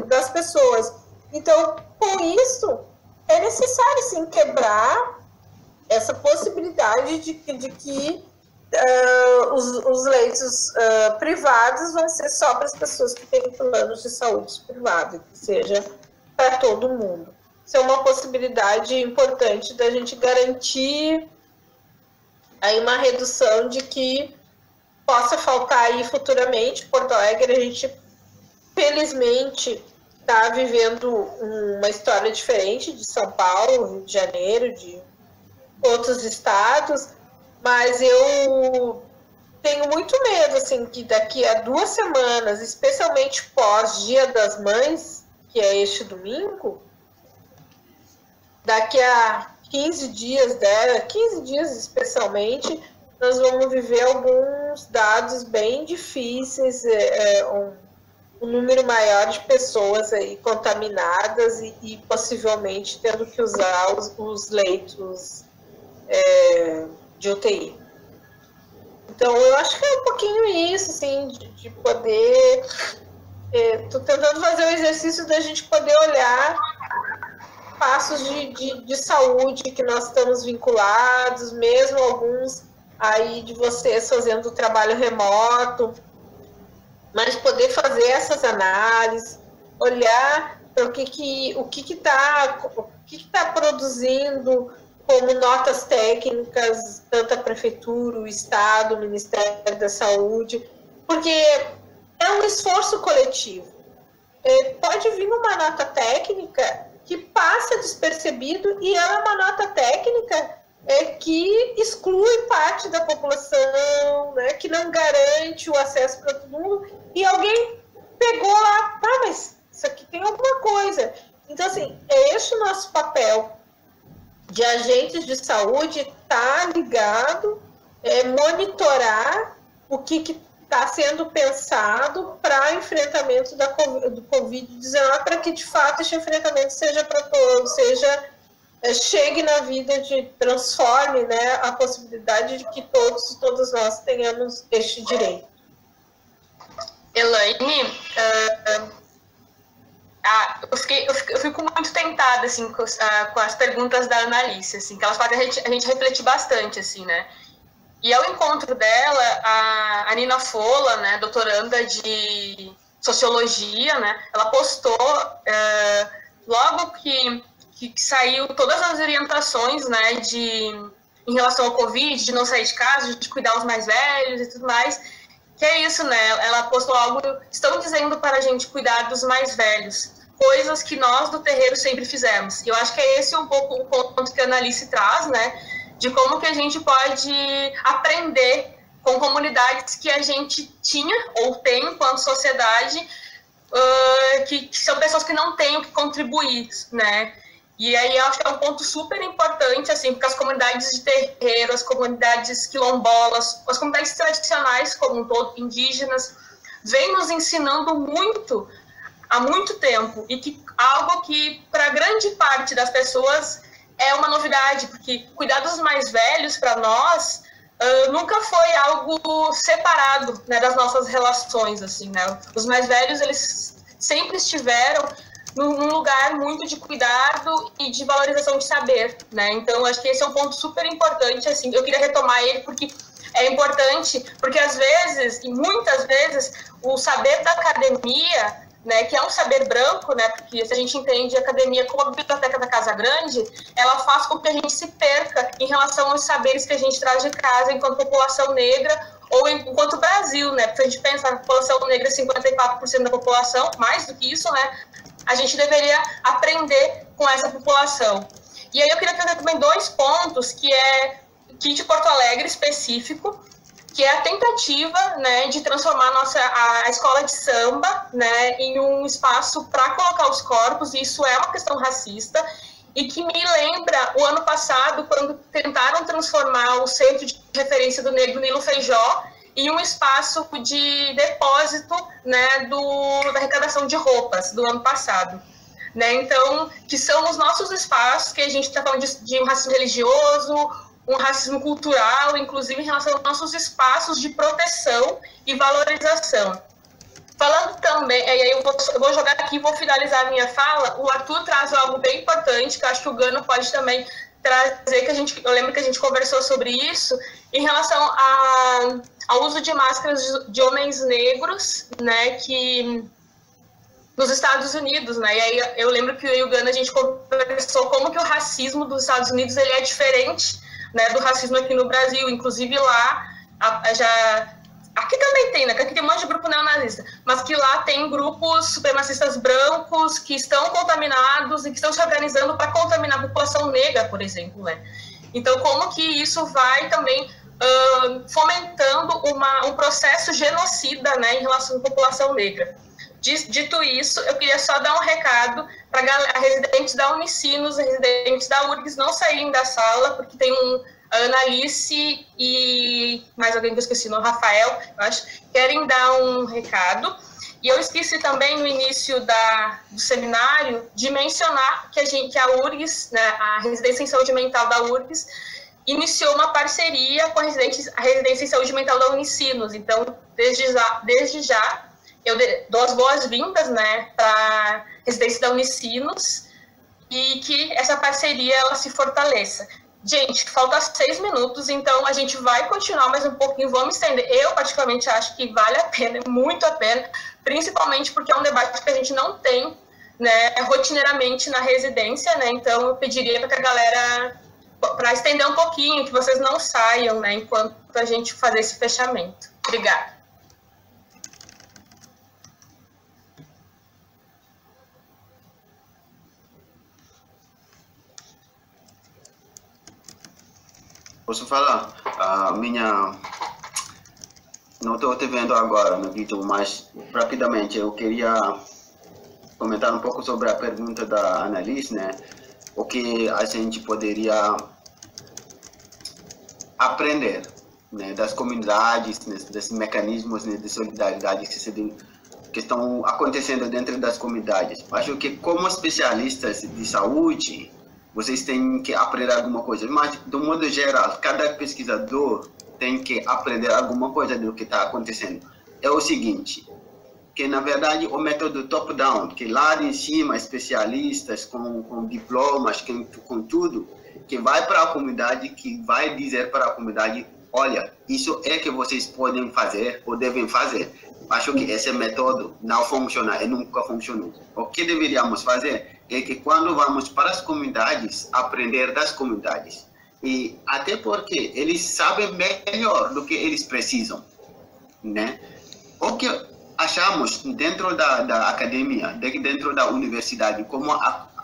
das pessoas. Então, com isso, é necessário, sim, quebrar essa possibilidade de que os leitos privados vão ser só para as pessoas que têm planos de saúde privado, que seja para todo mundo. Isso é uma possibilidade importante da gente garantir aí uma redução de que possa faltar aí futuramente. Porto Alegre, a gente, felizmente, está vivendo uma história diferente de São Paulo, Rio de Janeiro, de outros estados, mas eu tenho muito medo, assim, que daqui a 2 semanas, especialmente pós Dia das Mães, que é este domingo, daqui a 15 dias, 15 dias especialmente, nós vamos viver alguns dados bem difíceis, um número maior de pessoas aí contaminadas e possivelmente tendo que usar os leitos de UTI. Então, eu acho que é um pouquinho isso, assim, de poder... Estou tentando fazer o exercício da gente poder olhar passos de saúde que nós estamos vinculados, mesmo alguns aí de vocês fazendo o trabalho remoto, mas poder fazer essas análises, olhar para o que está produzindo como notas técnicas, tanto a Prefeitura, o Estado, o Ministério da Saúde, porque é um esforço coletivo. Pode vir uma nota técnica que passa despercebido e ela é uma nota técnica que exclui parte da população, né, que não garante o acesso para todo mundo, e alguém pegou lá, mas isso aqui tem alguma coisa. Então, assim, é esse o nosso papel de agentes de saúde, estar ligado, monitorar o que está sendo pensado para enfrentamento do Covid-19, para que, de fato, esse enfrentamento seja para todos, chegue na vida, transforme, né, a possibilidade de que todos nós tenhamos este direito. Elaine, eu fico muito tentada, assim, com as perguntas da Analice, assim, que elas fazem a gente refletir bastante, assim, né? E ao encontro dela, a Nina Fola, né, doutoranda de Sociologia, né, ela postou, logo que saiu todas as orientações, né, em relação ao Covid, de não sair de casa, de cuidar os mais velhos e tudo mais, que é isso, né, ela postou algo, estão dizendo para a gente cuidar dos mais velhos, coisas que nós do terreiro sempre fizemos. E eu acho que é esse um pouco o ponto que a Analice traz, né, de como que a gente pode aprender com comunidades que a gente tinha ou tem enquanto sociedade, que são pessoas que não têm o que contribuir, né? E aí eu acho que é um ponto super importante, assim, porque as comunidades de terreiro, as comunidades quilombolas, as comunidades tradicionais como um todo, indígenas, vêm nos ensinando muito, há muito tempo, e que algo que para grande parte das pessoas é uma novidade, porque cuidar dos mais velhos, para nós, nunca foi algo separado, né, das nossas relações, assim, né? Os mais velhos, eles sempre estiveram num lugar muito de cuidado e de valorização de saber, né? Então, acho que esse é um ponto super importante, assim, eu queria retomar ele, porque é importante, porque às vezes, e muitas vezes, o saber da academia, né, que é um saber branco, né, porque se a gente entende a academia como a biblioteca da Casa Grande, ela faz com que a gente se perca em relação aos saberes que a gente traz de casa enquanto população negra ou enquanto Brasil, né, porque a gente pensa na população negra, 54% da população, mais do que isso, né, a gente deveria aprender com essa população. E aí eu queria trazer também dois pontos, que é aqui de Porto Alegre específico, que é a tentativa, né, de transformar a escola de samba, né, em um espaço para colocar os corpos, e isso é uma questão racista, e que me lembra o ano passado, quando tentaram transformar o Centro de Referência do Negro Nilo Feijó em um espaço de depósito, né, da arrecadação de roupas do ano passado. Né? Então, que são os nossos espaços, que a gente está falando de um racismo religioso, um racismo cultural, inclusive em relação aos nossos espaços de proteção e valorização. Falando também, e aí eu vou jogar aqui e vou finalizar a minha fala, o Arthur traz algo bem importante, que eu acho que o Gano pode também trazer, eu lembro que a gente conversou sobre isso, em relação ao uso de máscaras de homens negros, né, que nos Estados Unidos, né, e aí eu lembro que eu e o Gano a gente conversou como que o racismo dos Estados Unidos ele é diferente, né, do racismo aqui no Brasil, inclusive lá, aqui também tem, né, que aqui tem um monte de grupo neonazista, mas que lá tem grupos supremacistas brancos que estão contaminados e que estão se organizando para contaminar a população negra, por exemplo, né. Então, como que isso vai também fomentando um processo genocida, né, em relação à população negra. Dito isso, eu queria só dar um recado para residentes da Unicinos, residentes da URGS não saírem da sala, porque tem a Ana Alice e mais alguém que eu esqueci, o Rafael, eu acho, querem dar um recado. E eu esqueci também no início do seminário de mencionar que a URGS, né, a Residência em Saúde Mental da URGS, iniciou uma parceria com a Residência em Saúde Mental da Unicinos. Então, desde já eu dou as boas-vindas, né, para a Residência da Unicinos e que essa parceria ela se fortaleça. Gente, falta 6 minutos, então a gente vai continuar mais um pouquinho, vamos estender. Eu, particularmente, acho que vale a pena, muito a pena, principalmente porque é um debate que a gente não tem, né, rotineiramente na residência, né, então eu pediria para que a galera, para estender um pouquinho, que vocês não saiam, né, enquanto a gente fazer esse fechamento. Obrigada. Posso falar? A minha... Não estou te vendo agora no vídeo, mas rapidamente eu queria comentar um pouco sobre a pergunta da Annalise, né? O que a gente poderia aprender, né, das comunidades, né, desses mecanismos, né, de solidariedade que estão acontecendo dentro das comunidades. Acho que como especialistas de saúde, vocês têm que aprender alguma coisa, mas, do modo geral, cada pesquisador tem que aprender alguma coisa do que está acontecendo. É o seguinte, que, na verdade, o método top-down, que lá de cima, especialistas com diplomas, com tudo, que vai para a comunidade, que vai dizer para a comunidade, olha, isso é que vocês podem fazer ou devem fazer. Acho que esse método não funciona e nunca funcionou. O que deveríamos fazer é que quando vamos para as comunidades, aprender das comunidades. E até porque eles sabem melhor do que eles precisam, né? O que achamos dentro da academia, dentro da universidade, como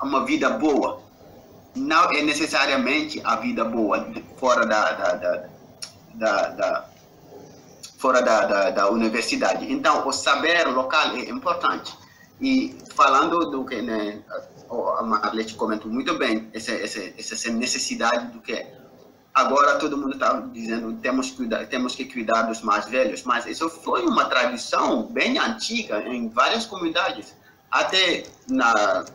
uma vida boa, não é necessariamente a vida boa fora da universidade. Então, o saber local é importante. E falando do que, né, a Marlete comentou muito bem, essa necessidade do que agora todo mundo está dizendo temos que cuidar dos mais velhos, mas isso foi uma tradição bem antiga em várias comunidades. Até na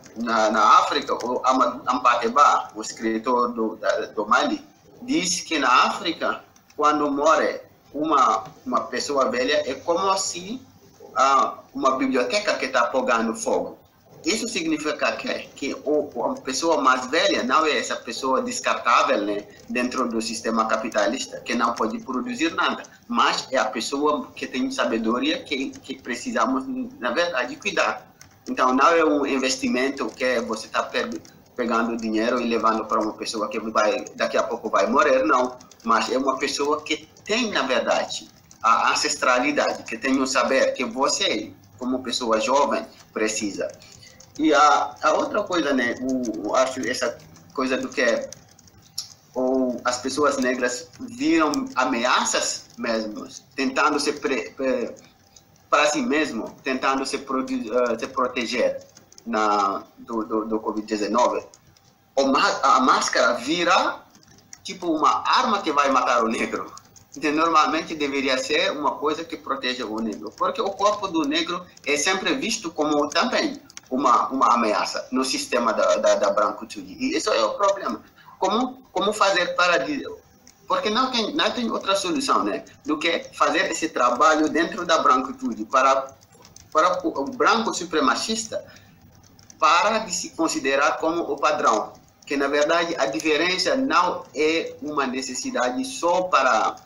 África, o Ampateba, o escritor do Mali, diz que na África, quando morre uma pessoa velha, é como se uma biblioteca que está apagando fogo. Isso significa que a pessoa mais velha não é essa pessoa descartável, né, dentro do sistema capitalista, que não pode produzir nada, mas é a pessoa que tem sabedoria que precisamos, na verdade, cuidar. Então, não é um investimento que você está pegando dinheiro e levando para uma pessoa que daqui a pouco vai morrer, não. Mas é uma pessoa que tem, na verdade, a ancestralidade, que tem o saber que você, como pessoa jovem, precisa. E a outra coisa, né, eu acho essa coisa do que as pessoas negras viram ameaças mesmo, tentando se para si mesmo, tentando se proteger do Covid-19. A máscara vira tipo uma arma que vai matar o negro. Então, normalmente deveria ser uma coisa que proteja o negro, porque o corpo do negro é sempre visto como também uma ameaça no sistema da branquitude. E isso é o problema. Como fazer para... Porque não tem outra solução, né, do que fazer esse trabalho dentro da branquitude para o branco supremacista para de se considerar como o padrão. Que, na verdade, a diferença não é uma necessidade só para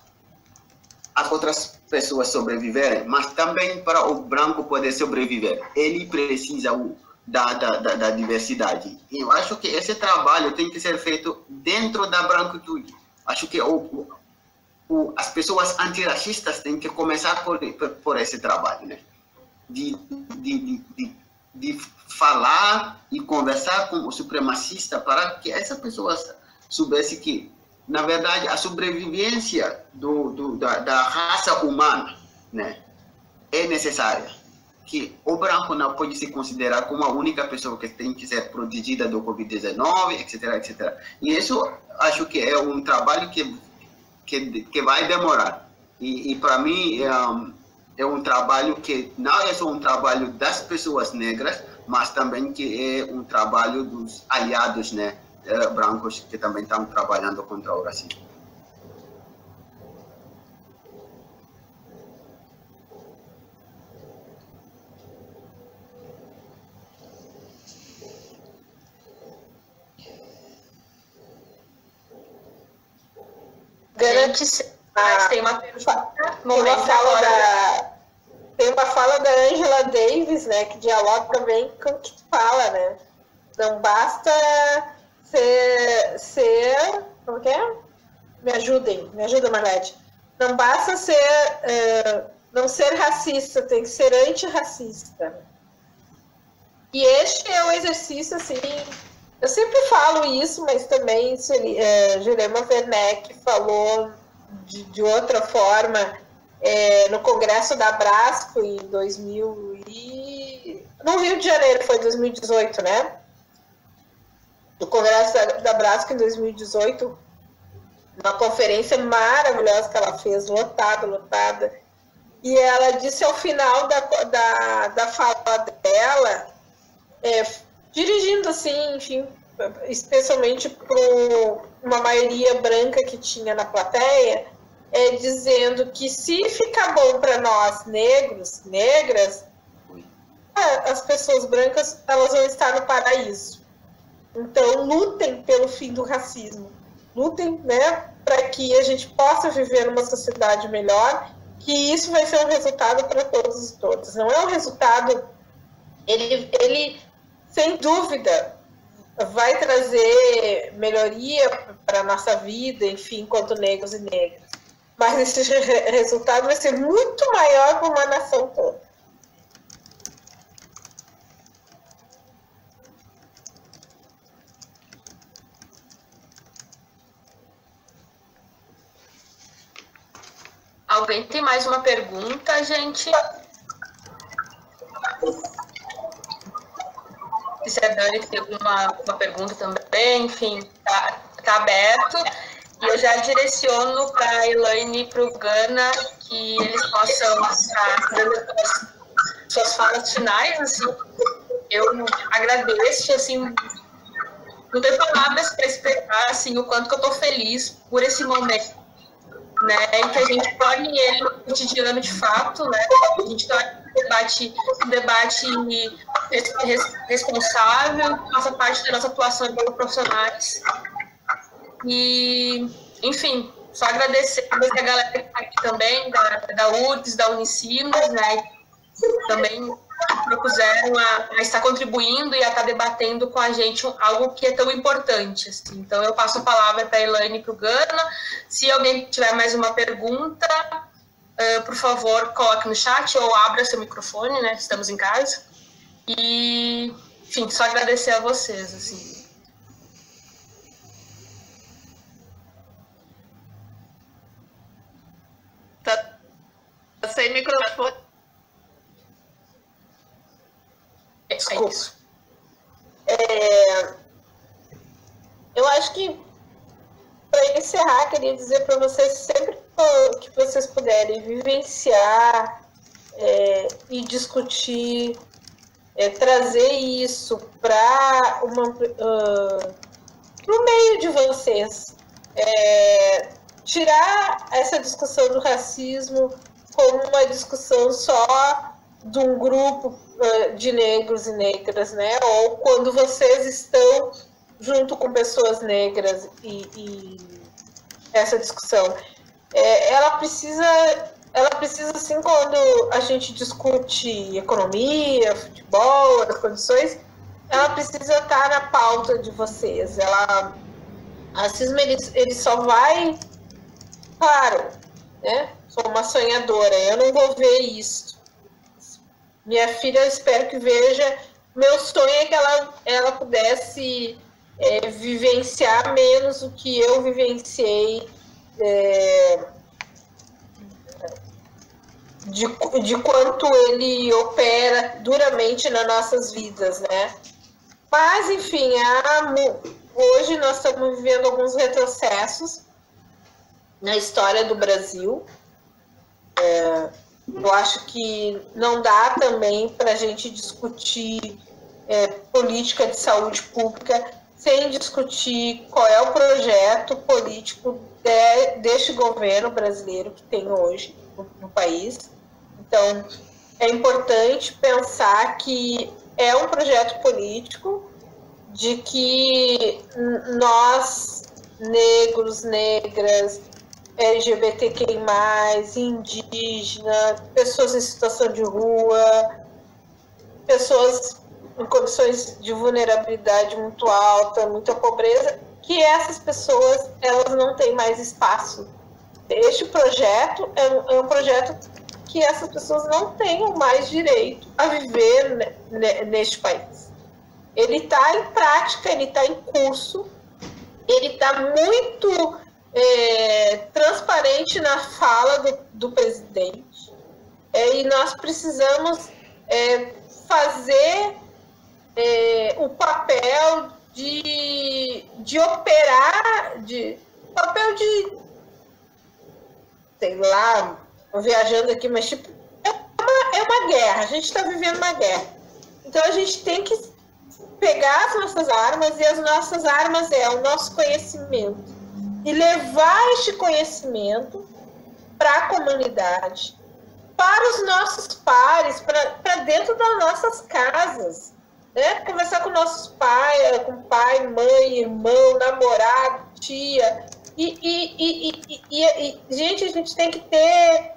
as outras pessoas sobreviverem, mas também para o branco poder sobreviver. Ele precisa da diversidade. E eu acho que esse trabalho tem que ser feito dentro da branquitude. Acho que as pessoas antirracistas têm que começar por esse trabalho, né? De falar e conversar com o supremacista para que essas pessoas soubessem que, na verdade, a sobrevivência da raça humana, né, é necessária. que o branco não pode se considerar como a única pessoa que tem que ser protegida do Covid-19, etc, etc. E isso acho que é um trabalho que vai demorar. E para mim é um trabalho que não é só um trabalho das pessoas negras, mas também que é um trabalho dos aliados, né, brancos que também estão trabalhando contra o racismo. Tem uma fala da Angela Davis, né, que dialoga bem com o que tu fala, né? Não basta ser como que é? Me ajuda, Marlete. Não basta não ser racista, tem que ser antirracista. E este é um exercício, assim, eu sempre falo isso, mas também Jurema Werneck falou de outra forma no Congresso da Abrasco em no Rio de Janeiro, foi 2018, né? No Congresso da Abrasco em 2018, uma conferência maravilhosa que ela fez, lotada, e ela disse ao final da fala dela, dirigindo assim, enfim, especialmente para uma maioria branca que tinha na plateia, dizendo que se ficar bom para nós negras, as pessoas brancas elas vão estar no paraíso. Então lutem pelo fim do racismo, lutem, né, para que a gente possa viver numa sociedade melhor, que isso vai ser um resultado para todos e todas. Não é um resultado, ele sem dúvida vai trazer melhoria para a nossa vida, enfim, enquanto negros e negras. Mas esse resultado vai ser muito maior para uma nação toda. Alguém tem mais uma pergunta, gente? Se a Dani tem alguma pergunta também, enfim, tá aberto. E eu já direciono para a Elaine e para o Gana que eles possam estar dando suas falas finais. Assim, eu agradeço, assim, não tenho palavras para expressar assim, o quanto que eu estou feliz por esse momento, né, em que a gente torne ele no cotidiano de fato, né, a gente torne um debate responsável, faça parte da nossa atuação como profissionais. E, enfim, só agradecer a galera que está aqui também, da URGS, da Unicinos, né, também propuseram a estar contribuindo e a estar debatendo com a gente algo que é tão importante. Assim. Então, eu passo a palavra para a Elaine e para o Gana. Se alguém tiver mais uma pergunta, por favor, coloque no chat ou abra seu microfone, né? Estamos em casa. E, enfim, só agradecer a vocês, assim. Tá sem microfone. Desculpa. Eu acho que, para encerrar, queria dizer para vocês, sempre que vocês puderem vivenciar e discutir, trazer isso para o meio de vocês, tirar essa discussão do racismo como uma discussão só de um grupo de negros e negras, né? Ou quando vocês estão junto com pessoas negras e essa discussão. Ela precisa, assim, quando a gente discute economia, futebol, as condições, ela precisa estar na pauta de vocês. Racismo, ele só vai... Claro, né? Sou uma sonhadora, eu não vou ver isso. Minha filha, eu espero que veja. Meu sonho é que ela pudesse vivenciar menos o que eu vivenciei de quanto ele opera duramente nas nossas vidas, né? Mas, enfim, hoje nós estamos vivendo alguns retrocessos na história do Brasil. Eu acho que não dá também para a gente discutir política de saúde pública sem discutir qual é o projeto político deste governo brasileiro que tem hoje no país. Então, é importante pensar que é um projeto político de que nós, negros, negras, LGBTQI+, indígena, pessoas em situação de rua, pessoas em condições de vulnerabilidade muito alta, muita pobreza, que essas pessoas elas não têm mais espaço. Este projeto é um projeto que essas pessoas não tenham mais direito a viver neste país. Ele está em prática, ele está em curso, ele está muito transparente na fala do presidente, e nós precisamos fazer o papel de operar, papel de, sei lá, viajando aqui, mas tipo, é uma guerra, a gente está vivendo uma guerra. Então a gente tem que pegar as nossas armas, e as nossas armas é o nosso conhecimento, e levar este conhecimento para a comunidade, para os nossos pares, para dentro das nossas casas, né? Conversar com nossos pais, com pai, mãe, irmão, namorado, tia. Gente, a gente tem que ter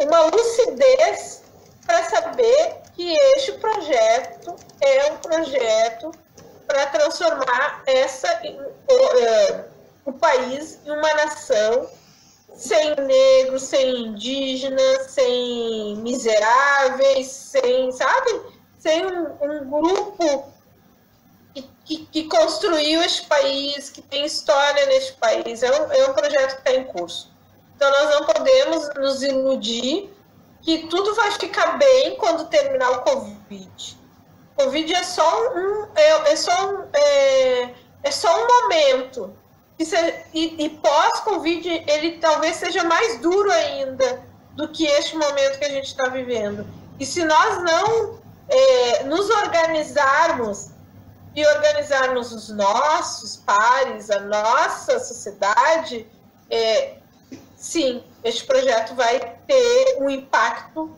uma lucidez para saber que este projeto é um projeto para transformar o país em uma nação sem negros, sem indígenas, sem miseráveis, sem um grupo que construiu este país, que tem história neste país. É um projeto que está em curso. Então, nós não podemos nos iludir que tudo vai ficar bem quando terminar o Covid. O Covid é só um momento. E pós-Covid, ele talvez seja mais duro ainda do que este momento que a gente está vivendo. E se nós não nos organizarmos e organizarmos os nossos pares, a nossa sociedade, sim, este projeto vai ter um impacto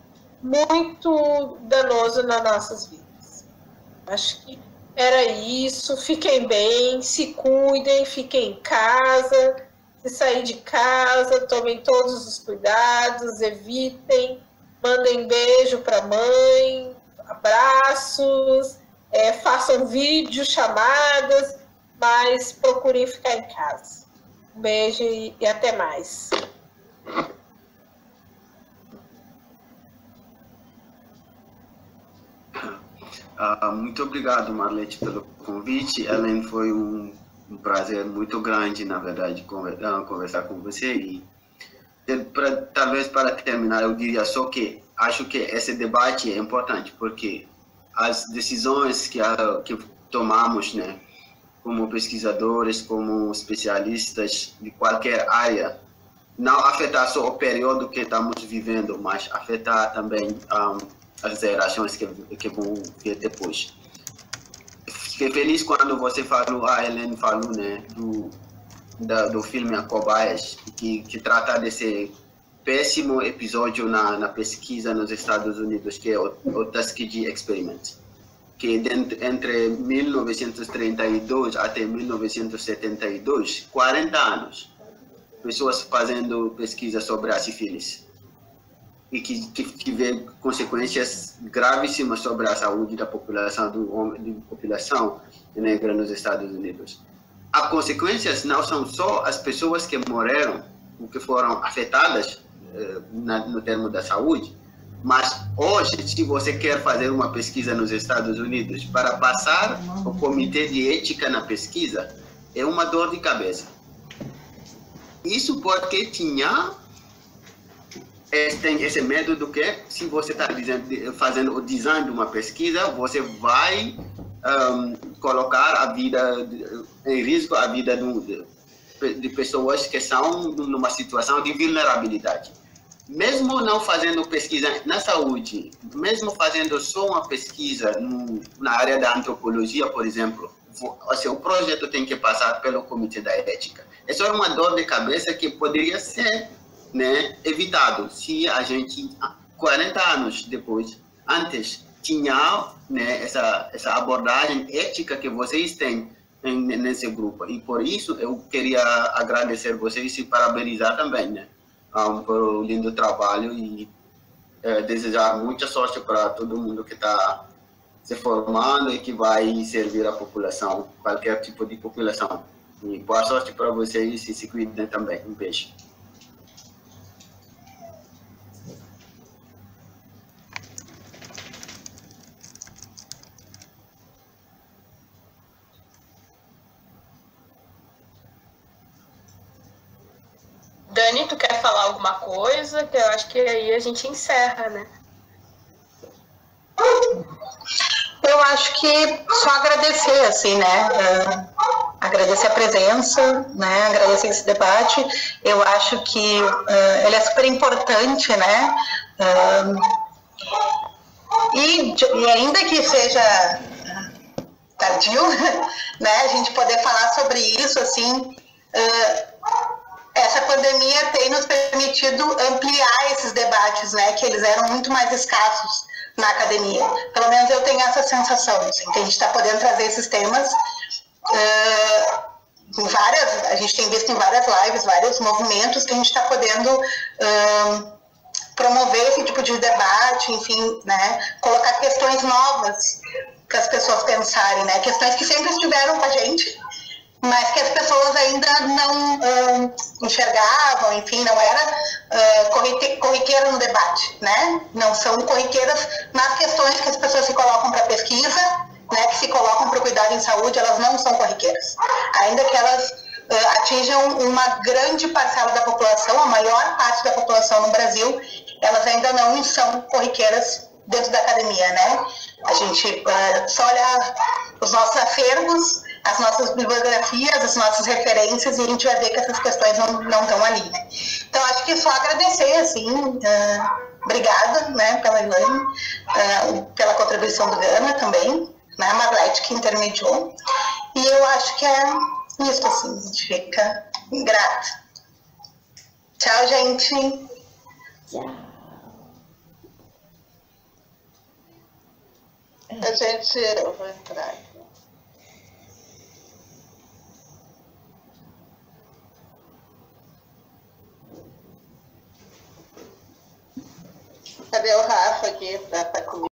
muito danoso nas nossas vidas. Acho que era isso. Fiquem bem, se cuidem, fiquem em casa. Se sair de casa, tomem todos os cuidados, evitem, mandem beijo para a mãe, abraços, façam vídeos, chamadas, mas procurem ficar em casa. Um beijo e até mais. Muito obrigado, Marlete, pelo convite. Ellen, foi um prazer muito grande, na verdade, conversar com você. E talvez para terminar, eu diria só que acho que esse debate é importante, porque as decisões que tomamos, né, como pesquisadores, como especialistas de qualquer área, não afetar só o período que estamos vivendo, mas afetar também as gerações que vão vir depois. Fiquei feliz quando você falou, a Ellen falou, né, do filme A Cobaias, que trata desse péssimo episódio na pesquisa nos Estados Unidos, que é o Tuskegee Experiment, que entre 1932 até 1972, 40 anos, pessoas fazendo pesquisa sobre a sífilis, e que tiver consequências gravíssimas sobre a saúde da população, população negra nos Estados Unidos. As consequências não são só as pessoas que morreram, ou que foram afetadas no termo da saúde, mas hoje, se você quer fazer uma pesquisa nos Estados Unidos, para passar o comitê de ética na pesquisa, é uma dor de cabeça. Isso porque tinha tem esse medo do que, se você está fazendo o design de uma pesquisa, você vai colocar a vida em risco, a vida de pessoas que são numa situação de vulnerabilidade. Mesmo não fazendo pesquisa na saúde, mesmo fazendo só uma pesquisa na área da antropologia, por exemplo, o seu projeto tem que passar pelo Comitê da Ética. É só uma dor de cabeça que poderia ser, né, evitado se a gente, 40 anos depois, antes, tinha, né, essa abordagem ética que vocês têm nesse grupo. E por isso eu queria agradecer vocês e parabenizar também, né, pelo lindo trabalho e desejar muita sorte para todo mundo que está se formando e que vai servir a população, qualquer tipo de população. E boa sorte para vocês e se cuidem também. Um beijo. Dani, tu quer falar alguma coisa? Que eu acho que aí a gente encerra, né? Eu acho que só agradecer, assim, né? Agradecer a presença, né? Agradecer esse debate. Eu acho que ele é super importante, né? E ainda que seja tardio, né? A gente poder falar sobre isso, assim, essa pandemia tem nos permitido ampliar esses debates, né? Que eles eram muito mais escassos na academia. Pelo menos eu tenho essa sensação, assim, que a gente está podendo trazer esses temas a gente tem visto em várias lives, vários movimentos que a gente está podendo promover esse tipo de debate, enfim, né, colocar questões novas para as pessoas pensarem, né, questões que sempre estiveram com a gente, mas que as pessoas ainda não enxergavam, enfim, não era corriqueira no debate, né? Não são corriqueiras nas questões que as pessoas se colocam para pesquisa, né? Que se colocam para o cuidado em saúde, elas não são corriqueiras. Ainda que elas atinjam uma grande parcela da população, a maior parte da população no Brasil, elas ainda não são corriqueiras dentro da academia, né? A gente só olha os nossos acervos, as nossas bibliografias, as nossas referências, e a gente vai ver que essas questões não estão ali, né? Então, acho que só agradecer, assim, obrigada, né, pela Elaine, pela contribuição do Gana também, né, a Marlete que intermediou, e eu acho que é isso, assim, a gente fica grata. Tchau, gente! Tchau. Eu vou entrar aqui. Cadê o Rafa aqui? Tá comigo?